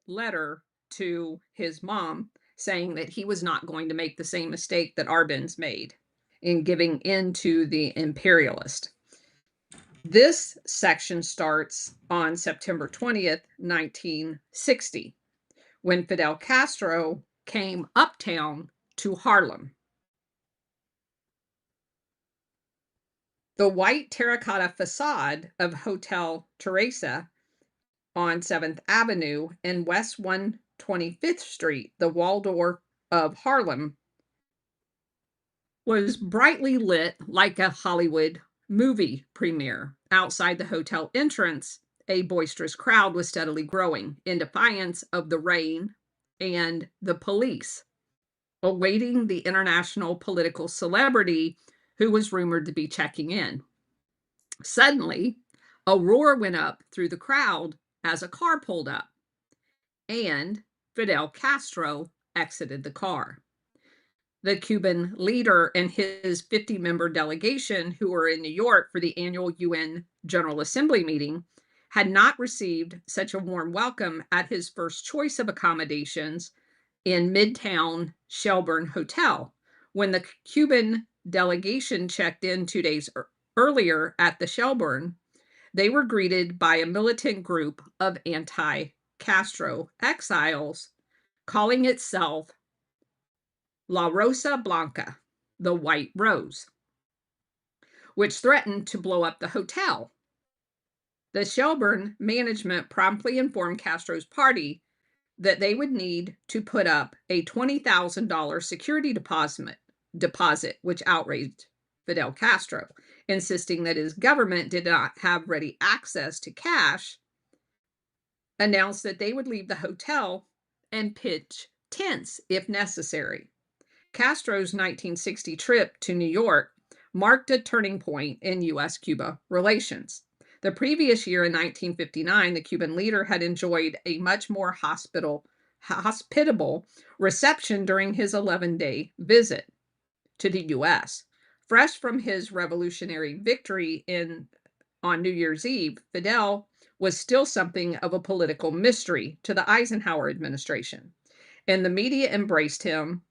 letter to his mom saying that he was not going to make the same mistake that Arbenz made in giving in to the imperialist. This section starts on September 20th, 1960, when Fidel Castro came uptown to Harlem. The white terracotta facade of Hotel Teresa on 7th Avenue and West 125th Street, the Waldorf of Harlem, was brightly lit like a Hollywood movie premiere. Outside the hotel entrance, a boisterous crowd was steadily growing in defiance of the rain and the police, awaiting the international political celebrity who was rumored to be checking in. Suddenly, a roar went up through the crowd as a car pulled up, and Fidel Castro exited the car. The Cuban leader and his 50-member delegation, who were in New York for the annual UN General Assembly meeting, had not received such a warm welcome at his first choice of accommodations in Midtown Shelburne Hotel. When the Cuban delegation checked in 2 days earlier at the Shelburne, they were greeted by a militant group of anti-Castro exiles calling itself La Rosa Blanca, the White Rose, which threatened to blow up the hotel. The Shelburne management promptly informed Castro's party that they would need to put up a $20,000 security deposit, which outraged Fidel Castro, insisting that his government did not have ready access to cash, announced that they would leave the hotel and pitch tents if necessary. Castro's 1960 trip to New York marked a turning point in U.S.-Cuba relations. The previous year, in 1959, the Cuban leader had enjoyed a much more hospitable reception during his 11-day visit to the U.S. Fresh from his revolutionary victory on New Year's Eve, Fidel was still something of a political mystery to the Eisenhower administration, and the media embraced him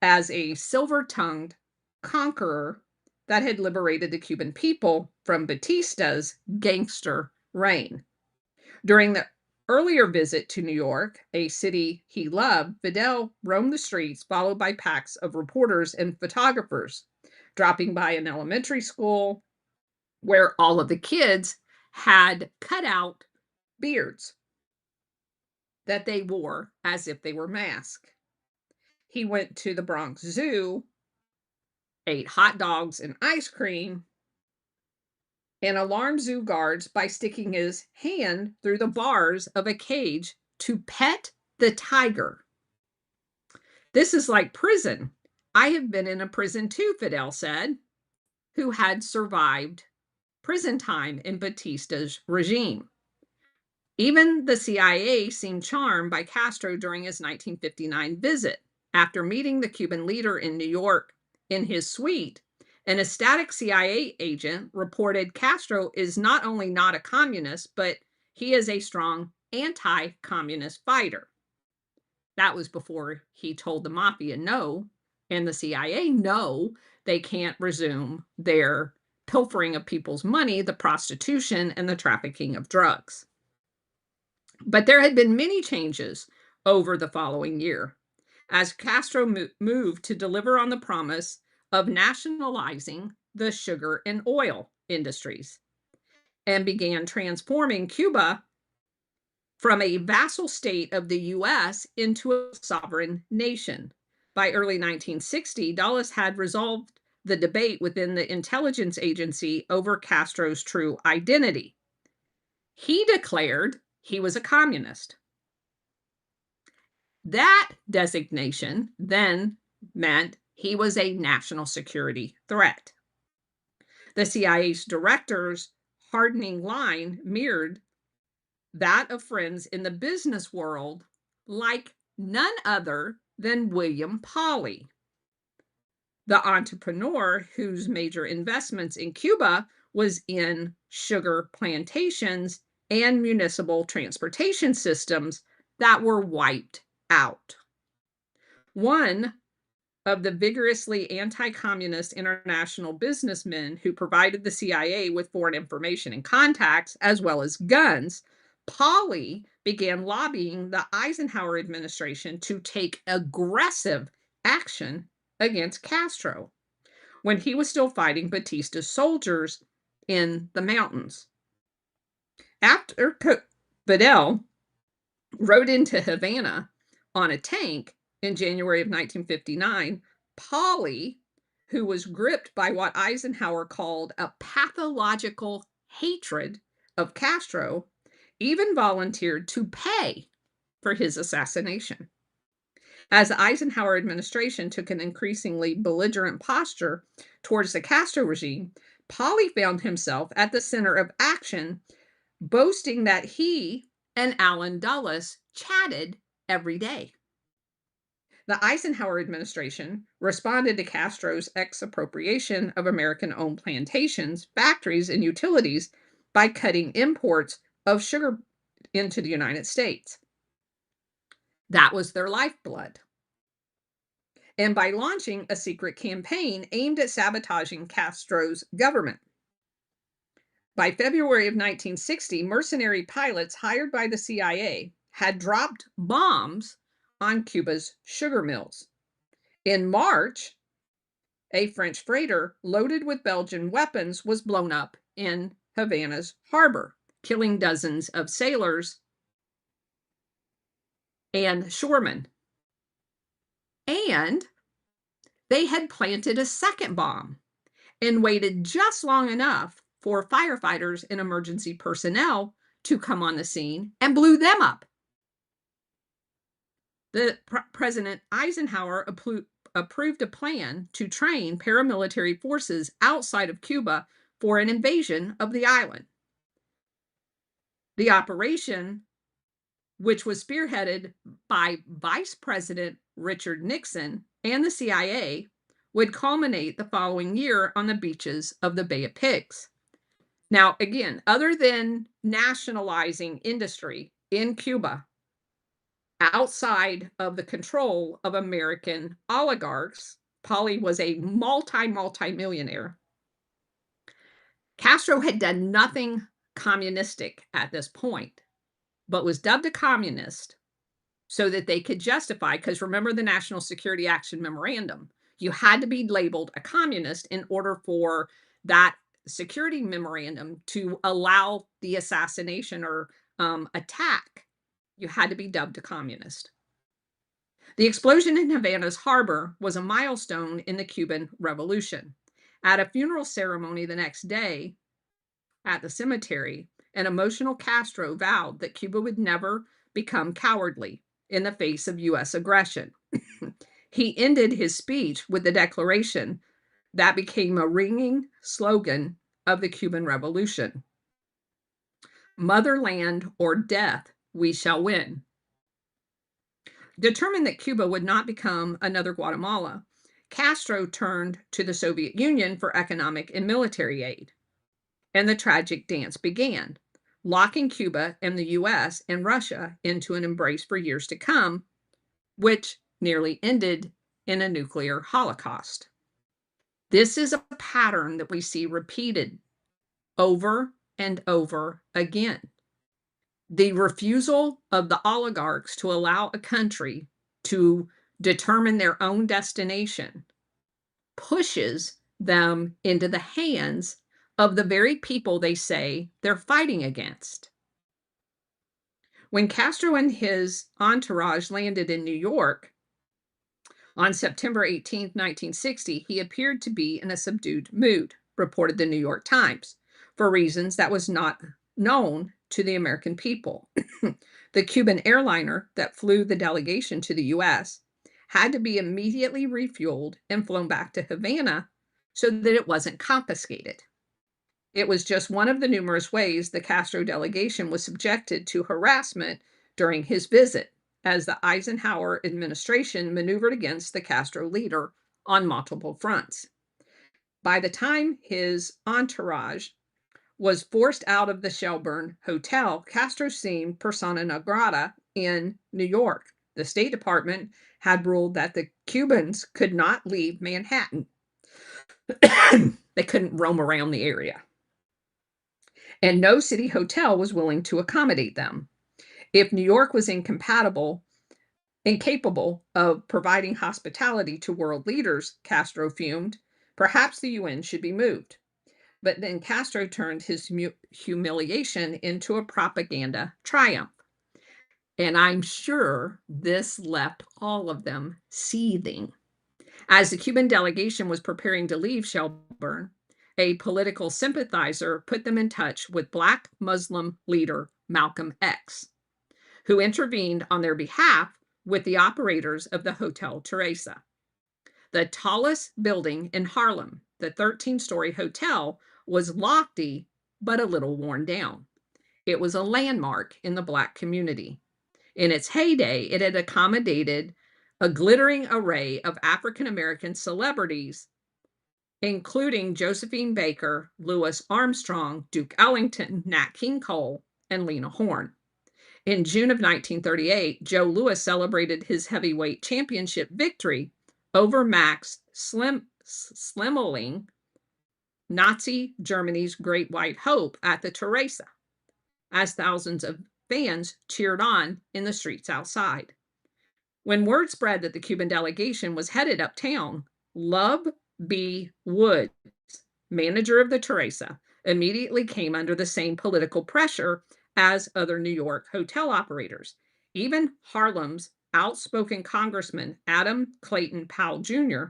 as a silver-tongued conqueror that had liberated the Cuban people from Batista's gangster reign. During the earlier visit to New York, a city he loved, Fidel roamed the streets, followed by packs of reporters and photographers, dropping by an elementary school where all of the kids had cut out beards that they wore as if they were masks. He went to the Bronx Zoo, ate hot dogs and ice cream, and alarmed zoo guards by sticking his hand through the bars of a cage to pet the tiger. This is like prison. I have been in a prison too, Fidel said, who had survived prison time in Batista's regime. Even the CIA seemed charmed by Castro during his 1959 visit. After meeting the Cuban leader in New York in his suite, an ecstatic CIA agent reported Castro is not only not a communist, but he is a strong anti-communist fighter. That was before he told the mafia no, and the CIA no, they can't resume their pilfering of people's money, the prostitution, and the trafficking of drugs. But there had been many changes over the following year, as Castro moved to deliver on the promise of nationalizing the sugar and oil industries and began transforming Cuba from a vassal state of the U.S. into a sovereign nation. By early 1960, Dulles had resolved the debate within the intelligence agency over Castro's true identity. He declared he was a communist. That designation then meant he was a national security threat. The CIA's director's hardening line mirrored that of friends in the business world like none other than William Pauly, the entrepreneur whose major investments in Cuba was in sugar plantations and municipal transportation systems that were wiped out. One of the vigorously anti-communist international businessmen who provided the CIA with foreign information and contacts, as well as guns, Pauly began lobbying the Eisenhower administration to take aggressive action against Castro when he was still fighting Batista's soldiers in the mountains. After Fidel rode into Havana on a tank in January of 1959, Pauly, who was gripped by what Eisenhower called a pathological hatred of Castro, even volunteered to pay for his assassination. As the Eisenhower administration took an increasingly belligerent posture towards the Castro regime, Pauly found himself at the center of action, boasting that he and Allen Dulles chatted every day. The Eisenhower administration responded to Castro's expropriation of American-owned plantations, factories, and utilities by cutting imports of sugar into the United States. That was their lifeblood. And by launching a secret campaign aimed at sabotaging Castro's government. By February of 1960, mercenary pilots hired by the CIA had dropped bombs on Cuba's sugar mills. In March, a French freighter loaded with Belgian weapons was blown up in Havana's harbor, killing dozens of sailors and shoremen. And they had planted a second bomb and waited just long enough for firefighters and emergency personnel to come on the scene and blew them up. President Eisenhower approved a plan to train paramilitary forces outside of Cuba for an invasion of the island. The operation, which was spearheaded by Vice President Richard Nixon and the CIA, would culminate the following year on the beaches of the Bay of Pigs. Now, again, other than nationalizing industry in Cuba, outside of the control of American oligarchs, Pauly was a multi-millionaire. Castro had done nothing communistic at this point, but was dubbed a communist so that they could justify, because remember the National Security Action Memorandum, you had to be labeled a communist in order for that security memorandum to allow the assassination or attack. You had to be dubbed a communist. The explosion in Havana's harbor was a milestone in the Cuban Revolution. At a funeral ceremony the next day at the cemetery, an emotional Castro vowed that Cuba would never become cowardly in the face of U.S. aggression. He ended his speech with the declaration that became a ringing slogan of the Cuban Revolution: "Motherland or death, we shall win." Determined that Cuba would not become another Guatemala, Castro turned to the Soviet Union for economic and military aid. And the tragic dance began, locking Cuba and the US and Russia into an embrace for years to come, which nearly ended in a nuclear holocaust. This is a pattern that we see repeated over and over again. The refusal of the oligarchs to allow a country to determine their own destination pushes them into the hands of the very people they say they're fighting against. When Castro and his entourage landed in New York on September 18, 1960, he appeared to be in a subdued mood, reported the New York Times, for reasons that was not known to the American people. The Cuban airliner that flew the delegation to the U.S. had to be immediately refueled and flown back to Havana so that it wasn't confiscated. It was just one of the numerous ways the Castro delegation was subjected to harassment during his visit, as the Eisenhower administration maneuvered against the Castro leader on multiple fronts. By the time his entourage was forced out of the Shelburne Hotel, Castro seemed persona non grata in New York. The State Department had ruled that the Cubans could not leave Manhattan. They couldn't roam around the area. And no city hotel was willing to accommodate them. If New York was incapable of providing hospitality to world leaders, Castro fumed, perhaps the UN should be moved. But then Castro turned his humiliation into a propaganda triumph. And I'm sure this left all of them seething. As the Cuban delegation was preparing to leave Shelburne, a political sympathizer put them in touch with Black Muslim leader Malcolm X, who intervened on their behalf with the operators of the Hotel Teresa. The tallest building in Harlem, the 13-story hotel, was lofty but a little worn down. It was a landmark in the Black community. In its heyday, it had accommodated a glittering array of African American celebrities, including Josephine Baker, Louis Armstrong, Duke Ellington, Nat King Cole, and Lena Horne. In June of 1938, Joe Louis celebrated his heavyweight championship victory over Max Schmeling, Nazi Germany's Great White Hope, at the Teresa, as thousands of fans cheered on in the streets outside. When word spread that the Cuban delegation was headed uptown, Love B. Woods, manager of the Teresa, immediately came under the same political pressure as other New York hotel operators. Even Harlem's outspoken Congressman Adam Clayton Powell Jr.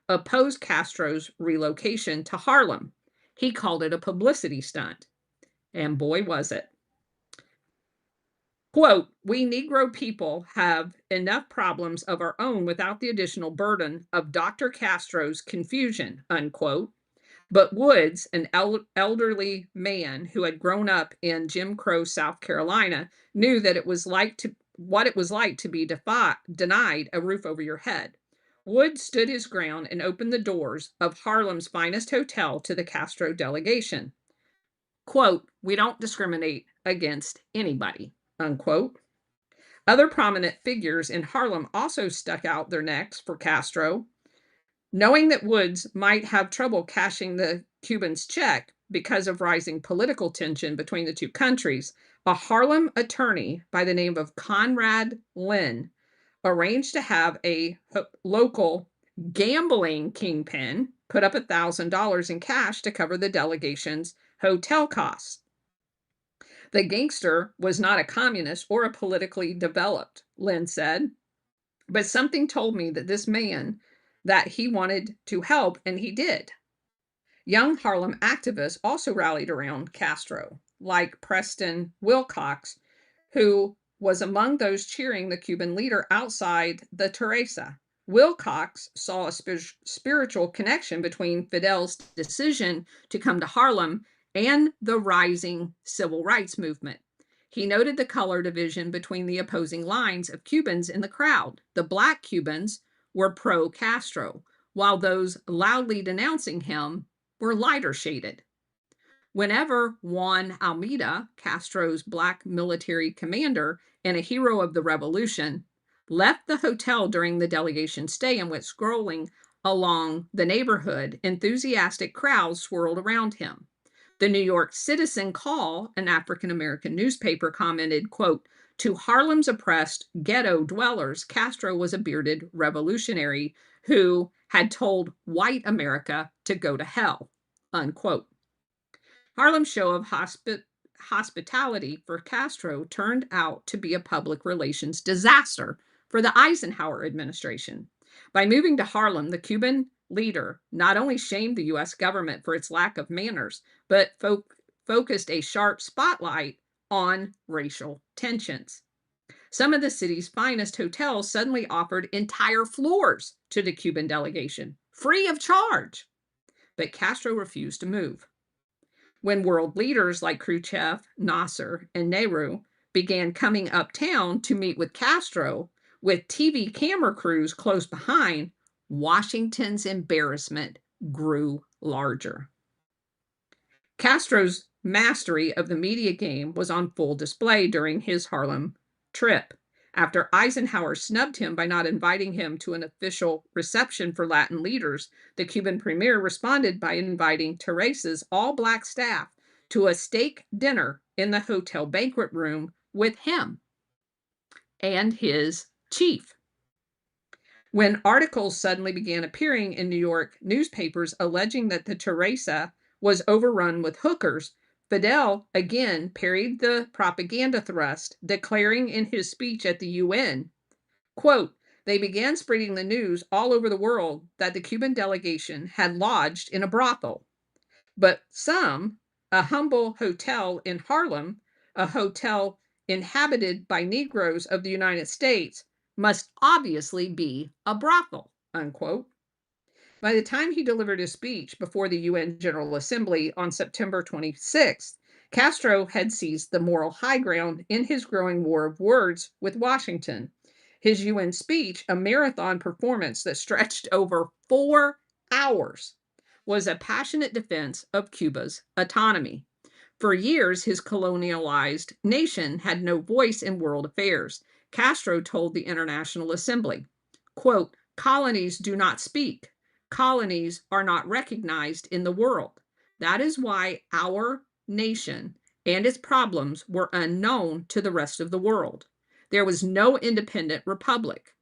opposed Castro's relocation to Harlem. He called it a publicity stunt. And boy, was it. Quote, "We Negro people have enough problems of our own without the additional burden of Dr. Castro's confusion," unquote. But Woods, an elderly man who had grown up in Jim Crow, South Carolina, knew that what it was like to be denied a roof over your head. Woods stood his ground and opened the doors of Harlem's finest hotel to the Castro delegation. Quote, "We don't discriminate against anybody," unquote. Other prominent figures in Harlem also stuck out their necks for Castro. Knowing that Woods might have trouble cashing the Cubans' check because of rising political tension between the two countries, a Harlem attorney by the name of Conrad Lynn arranged to have a local gambling kingpin put up $1,000 in cash to cover the delegation's hotel costs. The gangster was not a communist or a politically developed, Lynn said, but something told me that this man, that he wanted to help, and he did. Young Harlem activists also rallied around Castro, like Preston Wilcox, who was among those cheering the Cuban leader outside the Teresa. Wilcox saw a spiritual connection between Fidel's decision to come to Harlem and the rising civil rights movement. He noted the color division between the opposing lines of Cubans in the crowd. The Black Cubans were pro-Castro, while those loudly denouncing him were lighter shaded. Whenever Juan Almeida, Castro's Black military commander and a hero of the revolution, left the hotel during the delegation's stay and went strolling along the neighborhood, enthusiastic crowds swirled around him. The New York Citizen Call, an African-American newspaper, commented, quote, "To Harlem's oppressed ghetto dwellers, Castro was a bearded revolutionary who had told white America to go to hell," unquote. Harlem's show of hospitality for Castro turned out to be a public relations disaster for the Eisenhower administration. By moving to Harlem, the Cuban leader not only shamed the U.S. government for its lack of manners, but focused a sharp spotlight on racial tensions. Some of the city's finest hotels suddenly offered entire floors to the Cuban delegation, free of charge. But Castro refused to move. When world leaders like Khrushchev, Nasser, and Nehru began coming uptown to meet with Castro, with TV camera crews close behind, Washington's embarrassment grew larger. Castro's mastery of the media game was on full display during his Harlem trip. After Eisenhower snubbed him by not inviting him to an official reception for Latin leaders, the Cuban premier responded by inviting Teresa's all black staff to a steak dinner in the hotel banquet room with him and his chief. When articles suddenly began appearing in New York newspapers alleging that the Teresa was overrun with hookers, Fidel again parried the propaganda thrust, declaring in his speech at the UN, quote, they began spreading the news all over the world that the Cuban delegation had lodged in a brothel. But some, a humble hotel in Harlem, a hotel inhabited by Negroes of the United States, must obviously be a brothel, unquote. By the time he delivered his speech before the UN General Assembly on September 26th, Castro had seized the moral high ground in his growing war of words with Washington. His UN speech, a marathon performance that stretched over 4 hours, was a passionate defense of Cuba's autonomy. For years, his colonialized nation had no voice in world affairs. Castro told the International Assembly, quote, colonies do not speak. Colonies are not recognized in the world. That is why our nation and its problems were unknown to the rest of the world. There was no independent republic.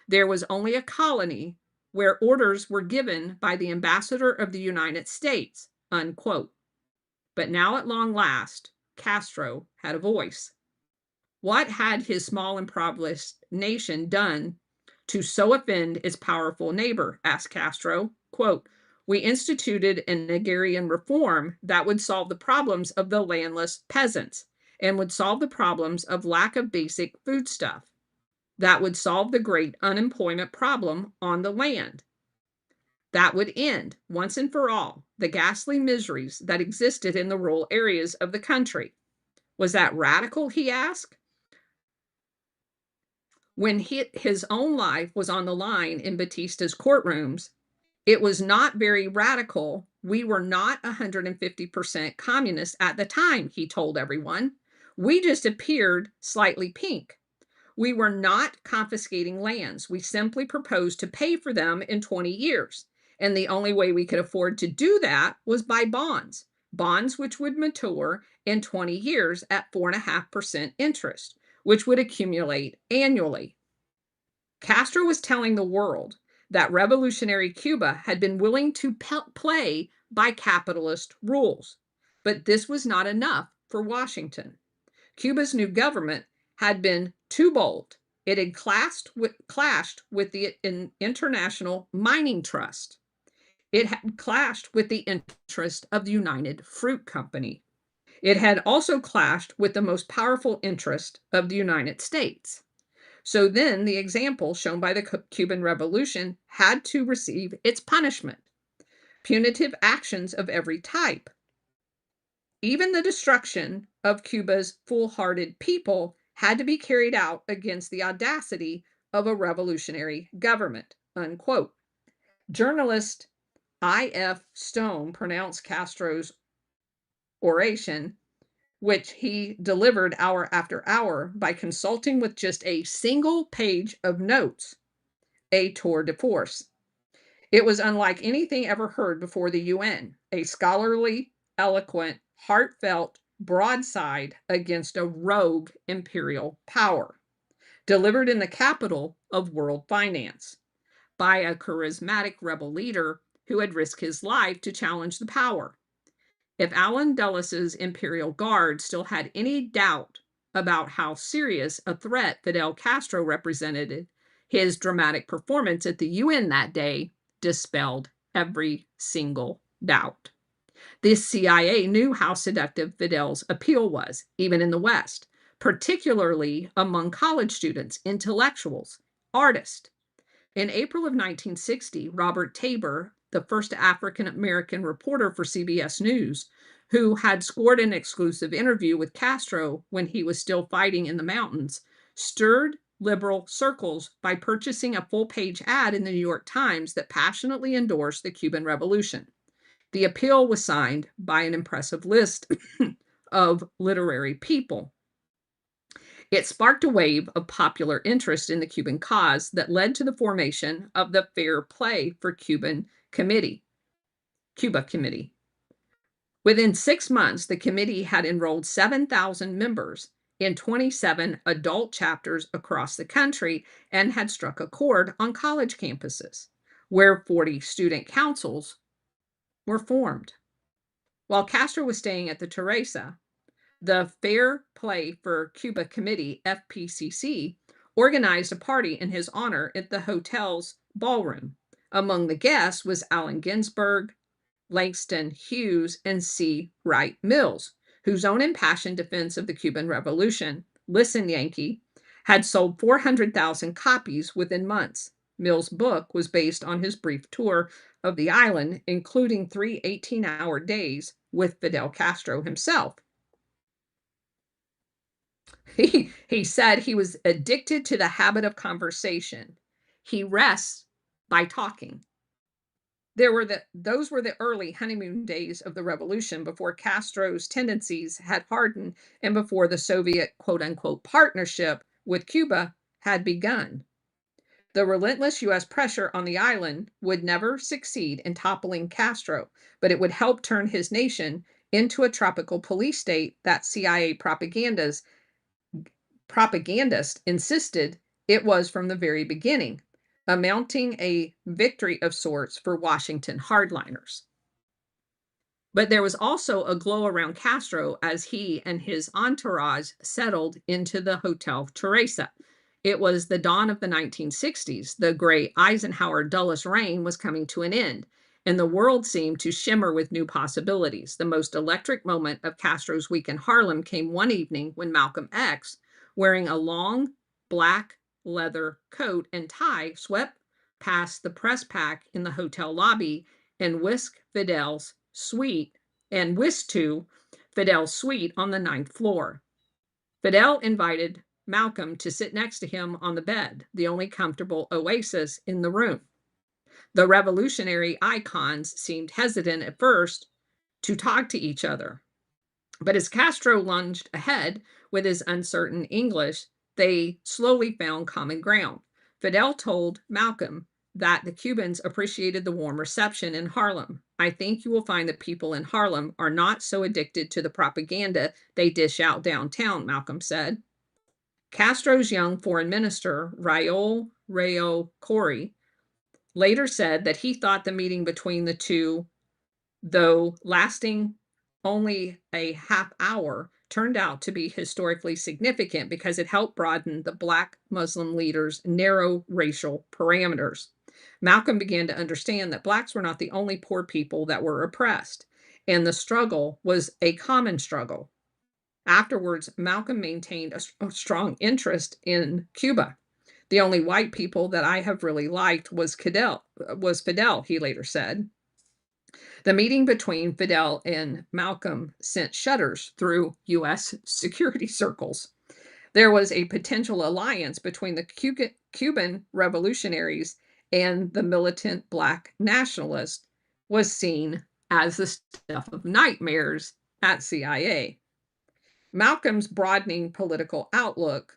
There was only a colony where orders were given by the ambassador of the United States, unquote. But now at long last, Castro had a voice. What had his small impoverished nation done to so offend its powerful neighbor? Asked Castro. Quote, we instituted an agrarian reform that would solve the problems of the landless peasants and would solve the problems of lack of basic foodstuff. That would solve the great unemployment problem on the land. That would end, once and for all, the ghastly miseries that existed in the rural areas of the country. Was that radical, he asked? When his own life was on the line in Batista's courtrooms, it was not very radical. We were not 150% communist at the time, he told everyone. We just appeared slightly pink. We were not confiscating lands. We simply proposed to pay for them in 20 years. And the only way we could afford to do that was by bonds, bonds which would mature in 20 years at 4.5% interest, which would accumulate annually. Castro was telling the world that revolutionary Cuba had been willing to play by capitalist rules. But this was not enough for Washington. Cuba's new government had been too bold. It had clashed with the International Mining Trust. It had clashed with the interest of the United Fruit Company. It had also clashed with the most powerful interest of the United States. So then the example shown by the Cuban Revolution had to receive its punishment. Punitive actions of every type. Even the destruction of Cuba's foolhardy people had to be carried out against the audacity of a revolutionary government, unquote. Journalist I.F. Stone pronounced Castro's oration, which he delivered hour after hour by consulting with just a single page of notes, a tour de force. It was unlike anything ever heard before the UN, a scholarly, eloquent, heartfelt broadside against a rogue imperial power, delivered in the capital of world finance by a charismatic rebel leader who had risked his life to challenge the power. If Allen Dulles' Imperial Guard still had any doubt about how serious a threat Fidel Castro represented, his dramatic performance at the UN that day dispelled every single doubt. The CIA knew how seductive Fidel's appeal was, even in the West, particularly among college students, intellectuals, artists. In April of 1960, Robert Tabor, the first African American reporter for CBS News, who had scored an exclusive interview with Castro when he was still fighting in the mountains, stirred liberal circles by purchasing a full-page ad in the New York Times that passionately endorsed the Cuban Revolution. The appeal was signed by an impressive list of literary people. It sparked a wave of popular interest in the Cuban cause that led to the formation of the Fair Play for Cuba Committee. Within 6 months, the committee had enrolled 7,000 members in 27 adult chapters across the country and had struck a chord on college campuses, where 40 student councils were formed. While Castro was staying at the Teresa, the Fair Play for Cuba Committee, FPCC, organized a party in his honor at the hotel's ballroom. Among the guests was Allen Ginsberg, Langston Hughes, and C. Wright Mills, whose own impassioned defense of the Cuban Revolution, Listen Yankee, had sold 400,000 copies within months. Mills' book was based on his brief tour of the island, including 3 18-hour days with Fidel Castro himself. He said he was addicted to the habit of conversation. He rests by talking. Those were the early honeymoon days of the revolution before Castro's tendencies had hardened and before the Soviet quote unquote partnership with Cuba had begun. The relentless US pressure on the island would never succeed in toppling Castro, but it would help turn his nation into a tropical police state that CIA propagandist insisted it was from the very beginning, amounting a victory of sorts for Washington hardliners. But there was also a glow around Castro as he and his entourage settled into the Hotel Teresa. It was the dawn of the 1960s. The gray Eisenhower Dulles reign was coming to an end, and the world seemed to shimmer with new possibilities. The most electric moment of Castro's week in Harlem came one evening when Malcolm X, wearing a long black leather coat and tie, swept past the press pack in the hotel lobby and whisked to Fidel's suite on the 9th floor. Fidel invited Malcolm to sit next to him on the bed, the only comfortable oasis in the room. The revolutionary icons seemed hesitant at first to talk to each other. But as Castro lunged ahead with his uncertain English, they slowly found common ground. Fidel told Malcolm that the Cubans appreciated the warm reception in Harlem. I think you will find that people in Harlem are not so addicted to the propaganda they dish out downtown, Malcolm said. Castro's young foreign minister, Raul Rayo Corey, later said that he thought the meeting between the two, though lasting only a half hour, turned out to be historically significant because it helped broaden the Black Muslim leaders' narrow racial parameters. Malcolm began to understand that Blacks were not the only poor people that were oppressed, and the struggle was a common struggle. Afterwards, Malcolm maintained a strong interest in Cuba. The only white people that I have really liked was Fidel, he later said. The meeting between Fidel and Malcolm sent shudders through U.S. security circles. There was a potential alliance between the Cuban revolutionaries and the militant Black nationalists was seen as the stuff of nightmares at CIA. Malcolm's broadening political outlook,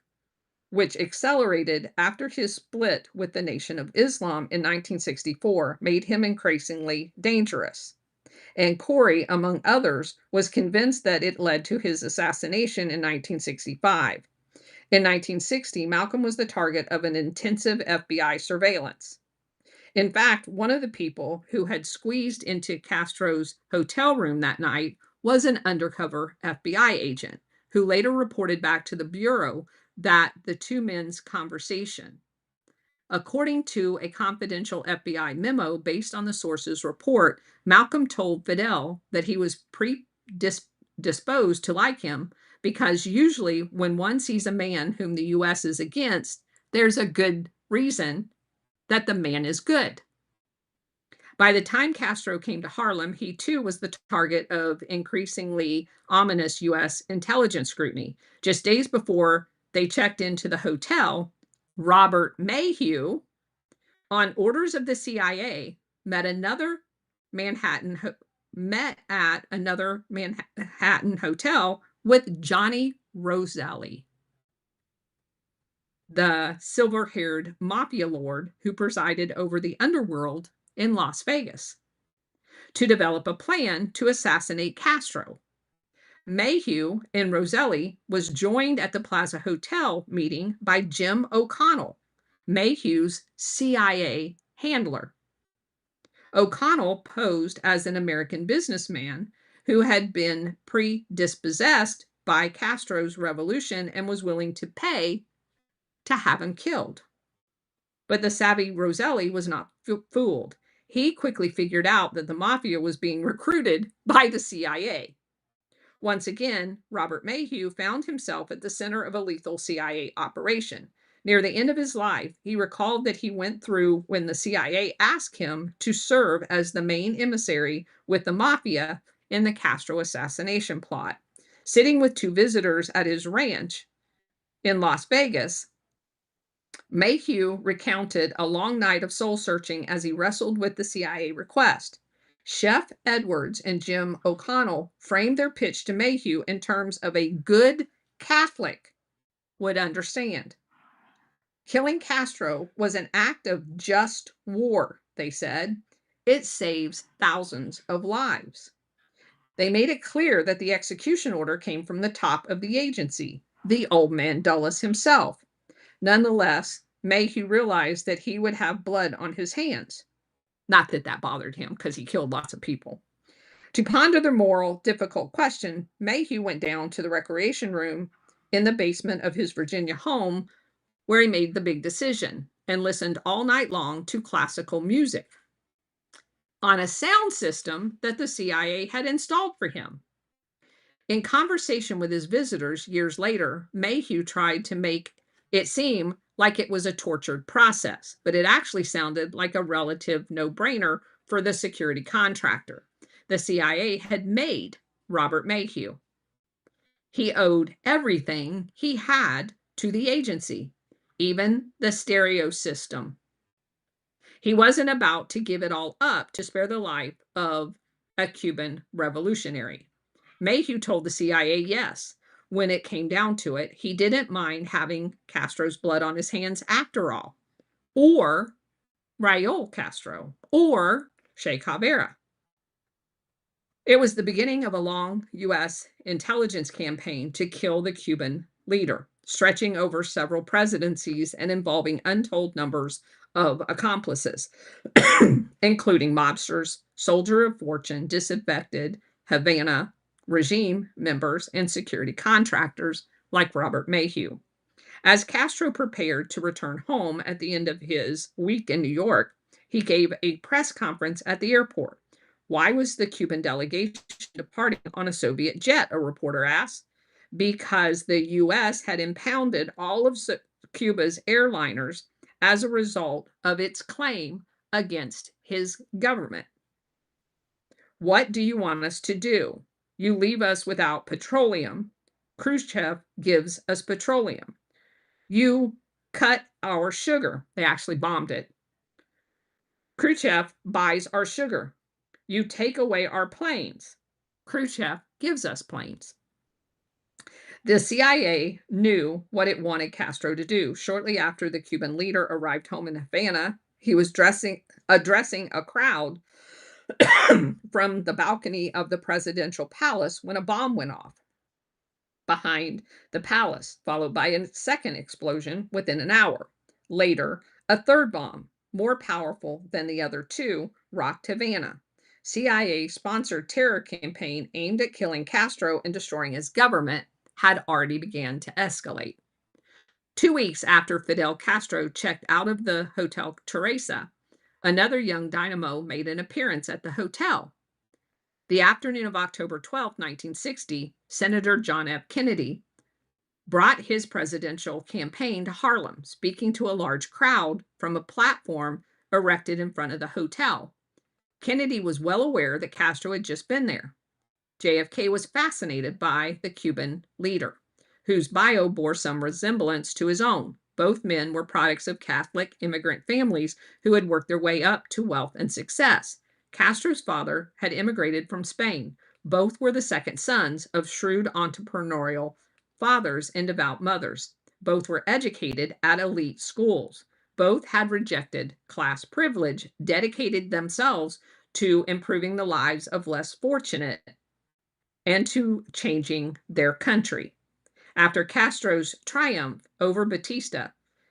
which accelerated after his split with the Nation of Islam in 1964, made him increasingly dangerous. And Corey, among others, was convinced that it led to his assassination in 1965. In 1960, Malcolm was the target of an intensive FBI surveillance. In fact, one of the people who had squeezed into Castro's hotel room that night was an undercover FBI agent who later reported back to the Bureau that the two men's conversation. According to a confidential FBI memo based on the source's report, Malcolm told Fidel that he was predisposed to like him because usually when one sees a man whom the U.S. is against, there's a good reason that the man is good. By the time Castro came to Harlem, he too was the target of increasingly ominous U.S. intelligence scrutiny. Just days before they checked into the hotel, Robert Mayhew, on orders of the CIA, met at another Manhattan hotel with Johnny Roselli. the silver-haired mafia lord who presided over the underworld in Las Vegas, to develop a plan to assassinate Castro. Mayhew and Roselli was joined at the Plaza Hotel meeting by Jim O'Connell, Mayhew's CIA handler. O'Connell posed as an American businessman who had been predispossessed by Castro's revolution and was willing to pay to have him killed. But the savvy Roselli was not fooled. He quickly figured out that the mafia was being recruited by the CIA. Once again, Robert Mayhew found himself at the center of a lethal CIA operation. Near the end of his life, he recalled that he went through when the CIA asked him to serve as the main emissary with the mafia in the Castro assassination plot. Sitting with two visitors at his ranch in Las Vegas, Mayhew recounted a long night of soul searching as he wrestled with the CIA request. Chef Edwards and Jim O'Connell framed their pitch to Mayhew in terms of a good Catholic would understand. Killing Castro was an act of just war, they said. It saves thousands of lives. They made it clear that the execution order came from the top of the agency, the old man Dulles himself. Nonetheless, Mayhew realized that he would have blood on his hands. Not that that bothered him, because he killed lots of people. To ponder the moral, difficult question, Mayhew went down to the recreation room in the basement of his Virginia home, where he made the big decision and listened all night long to classical music on a sound system that the CIA had installed for him. In conversation with his visitors years later, Mayhew tried to make it seem like it was a tortured process, but it actually sounded like a relative no-brainer for the security contractor. The CIA had made Robert Mayhew. He owed everything he had to the agency, even the stereo system. He wasn't about to give it all up to spare the life of a Cuban revolutionary. Mayhew told the CIA yes. When it came down to it, he didn't mind having Castro's blood on his hands after all, or Raul Castro, or Che Guevara. It was the beginning of a long U.S. intelligence campaign to kill the Cuban leader, stretching over several presidencies and involving untold numbers of accomplices, including mobsters, soldiers of fortune, disaffected Havana regime members, and security contractors like Robert Mayhew. As Castro prepared to return home at the end of his week in New York, he gave a press conference at the airport. Why was the Cuban delegation departing on a Soviet jet? A reporter asked. Because the U.S. had impounded all of Cuba's airliners as a result of its claim against his government. What do you want us to do? You leave us without petroleum. Khrushchev gives us petroleum. You cut our sugar. They actually bombed it. Khrushchev buys our sugar. You take away our planes. Khrushchev gives us planes. The CIA knew what it wanted Castro to do. Shortly after the Cuban leader arrived home in Havana, he was addressing a crowd from the balcony of the presidential palace when a bomb went off behind the palace, followed by a second explosion within an hour. Later, a third bomb, more powerful than the other two, rocked Havana. CIA-sponsored terror campaign aimed at killing Castro and destroying his government had already begun to escalate. 2 weeks after Fidel Castro checked out of the Hotel Teresa, another young dynamo made an appearance at the hotel. The afternoon of October 12, 1960, Senator John F. Kennedy brought his presidential campaign to Harlem, speaking to a large crowd from a platform erected in front of the hotel. Kennedy was well aware that Castro had just been there. JFK was fascinated by the Cuban leader, whose bio bore some resemblance to his own. Both men were products of Catholic immigrant families who had worked their way up to wealth and success. Castro's father had immigrated from Spain. Both were the second sons of shrewd entrepreneurial fathers and devout mothers. Both were educated at elite schools. Both had rejected class privilege, dedicated themselves to improving the lives of less fortunate and to changing their country. After Castro's triumph over Batista,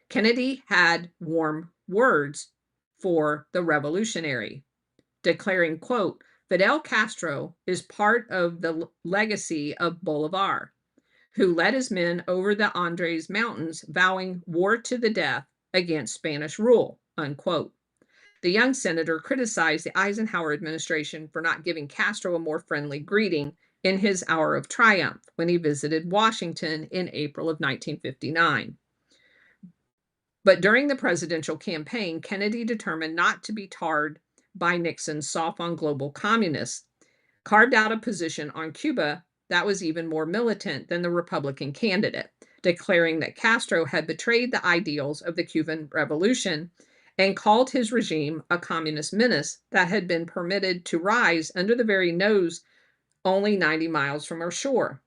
Kennedy had warm words for the revolutionary, declaring, quote, Fidel Castro is part of the legacy of Bolivar, who led his men over the Andes Mountains, vowing war to the death against Spanish rule, unquote. The young senator criticized the Eisenhower administration for not giving Castro a more friendly greeting in his hour of triumph when he visited Washington in April of 1959. But during the presidential campaign, Kennedy determined not to be tarred by Nixon's soft on global communists, carved out a position on Cuba that was even more militant than the Republican candidate, declaring that Castro had betrayed the ideals of the Cuban Revolution and called his regime a communist menace that had been permitted to rise under the very nose only 90 miles from our shore.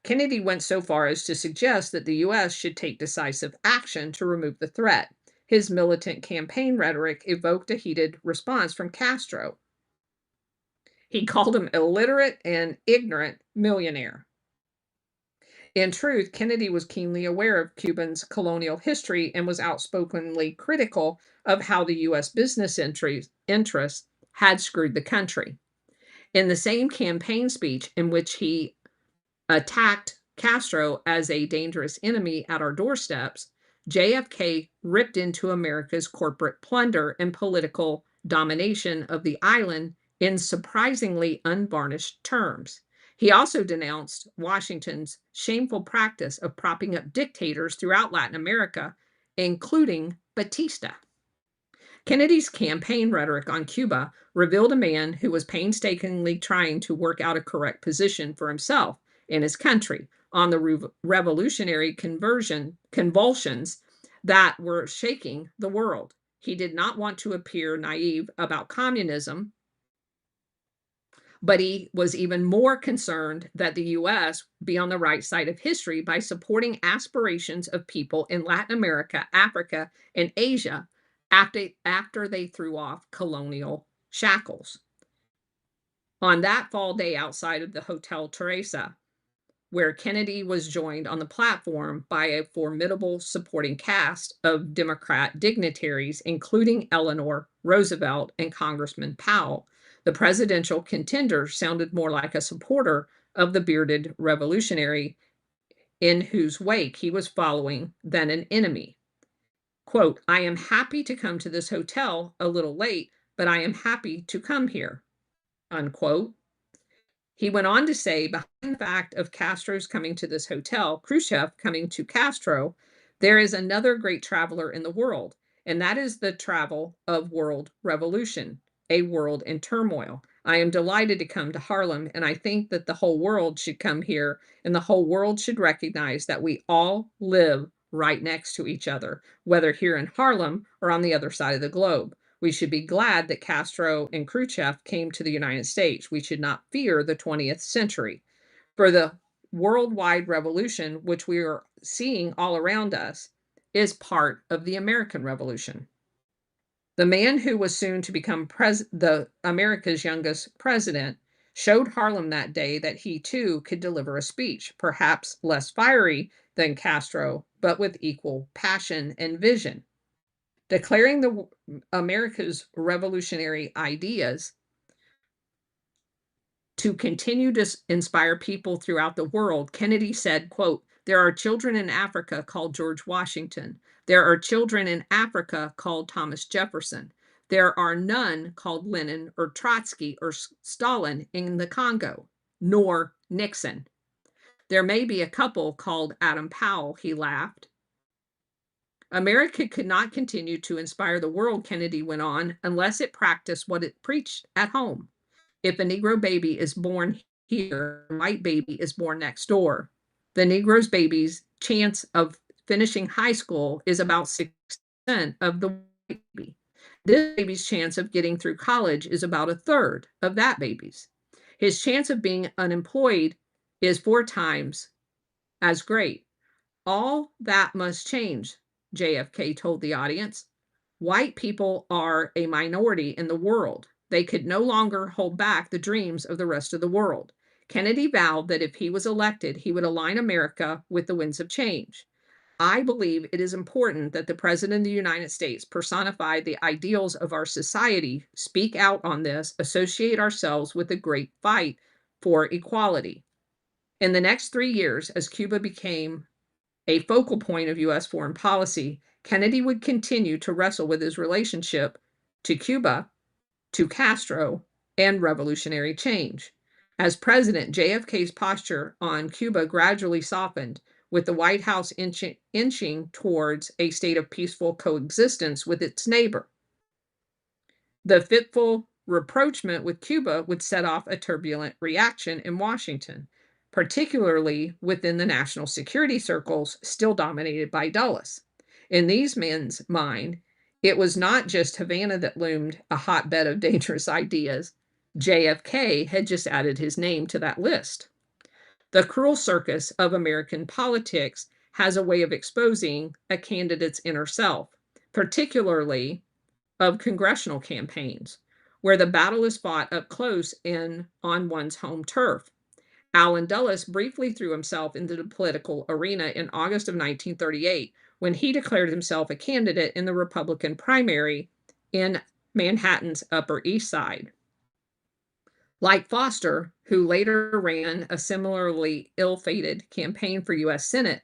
Kennedy went so far as to suggest that the U.S. should take decisive action to remove the threat. His militant campaign rhetoric evoked a heated response from Castro. He called him illiterate and ignorant millionaire. In truth, Kennedy was keenly aware of Cuba's colonial history and was outspokenly critical of how the U.S. business interests had screwed the country. In the same campaign speech in which he attacked Castro as a dangerous enemy at our doorsteps, JFK ripped into America's corporate plunder and political domination of the island in surprisingly unvarnished terms. He also denounced Washington's shameful practice of propping up dictators throughout Latin America, including Batista. Kennedy's campaign rhetoric on Cuba revealed a man who was painstakingly trying to work out a correct position for himself and his country on the revolutionary convulsions that were shaking the world. He did not want to appear naive about communism, but he was even more concerned that the U.S. be on the right side of history by supporting aspirations of people in Latin America, Africa, and Asia after they threw off colonial shackles. On that fall day outside of the Hotel Teresa, where Kennedy was joined on the platform by a formidable supporting cast of Democrat dignitaries, including Eleanor Roosevelt and Congressman Powell, the presidential contender sounded more like a supporter of the bearded revolutionary in whose wake he was following than an enemy. Quote, I am happy to come to this hotel a little late, but I am happy to come here, unquote. He went on to say, behind the fact of Castro's coming to this hotel, Khrushchev coming to Castro, there is another great traveler in the world, and that is the travel of world revolution, a world in turmoil. I am delighted to come to Harlem, and I think that the whole world should come here, and the whole world should recognize that we all live right next to each other, whether here in Harlem or on the other side of the globe. We should be glad that Castro and Khrushchev came to the United States. We should not fear the 20th century. For the worldwide revolution, which we are seeing all around us, is part of the American Revolution. The man who was soon to become America's youngest president showed Harlem that day that he too could deliver a speech, perhaps less fiery than Castro, but with equal passion and vision. Declaring America's revolutionary ideas to continue to inspire people throughout the world, Kennedy said, quote, there are children in Africa called George Washington. There are children in Africa called Thomas Jefferson. There are none called Lenin or Trotsky or Stalin in the Congo, nor Nixon. There may be a couple called Adam Powell, he laughed. America could not continue to inspire the world, Kennedy went on, unless it practiced what it preached at home. If a Negro baby is born here, a white baby is born next door. The Negro's baby's chance of finishing high school is about 6% of the white baby. This baby's chance of getting through college is about a third of that baby's. His chance of being unemployed is 4 times as great. All that must change, JFK told the audience. White people are a minority in the world. They could no longer hold back the dreams of the rest of the world. Kennedy vowed that if he was elected, he would align America with the winds of change. I believe it is important that the President of the United States personify the ideals of our society, speak out on this, associate ourselves with the great fight for equality. In the next 3 years, as Cuba became a focal point of U.S. foreign policy, Kennedy would continue to wrestle with his relationship to Cuba, to Castro, and revolutionary change. As president, JFK's posture on Cuba gradually softened, with the White House inching towards a state of peaceful coexistence with its neighbor. The fitful rapprochement with Cuba would set off a turbulent reaction in Washington, particularly within the national security circles still dominated by Dulles. In these men's mind, it was not just Havana that loomed a hotbed of dangerous ideas. JFK had just added his name to that list. The cruel circus of American politics has a way of exposing a candidate's inner self, particularly of congressional campaigns, where the battle is fought up close and on one's home turf. Allen Dulles briefly threw himself into the political arena in August of 1938 when he declared himself a candidate in the Republican primary in Manhattan's Upper East Side. Like Foster, who later ran a similarly ill-fated campaign for U.S. Senate,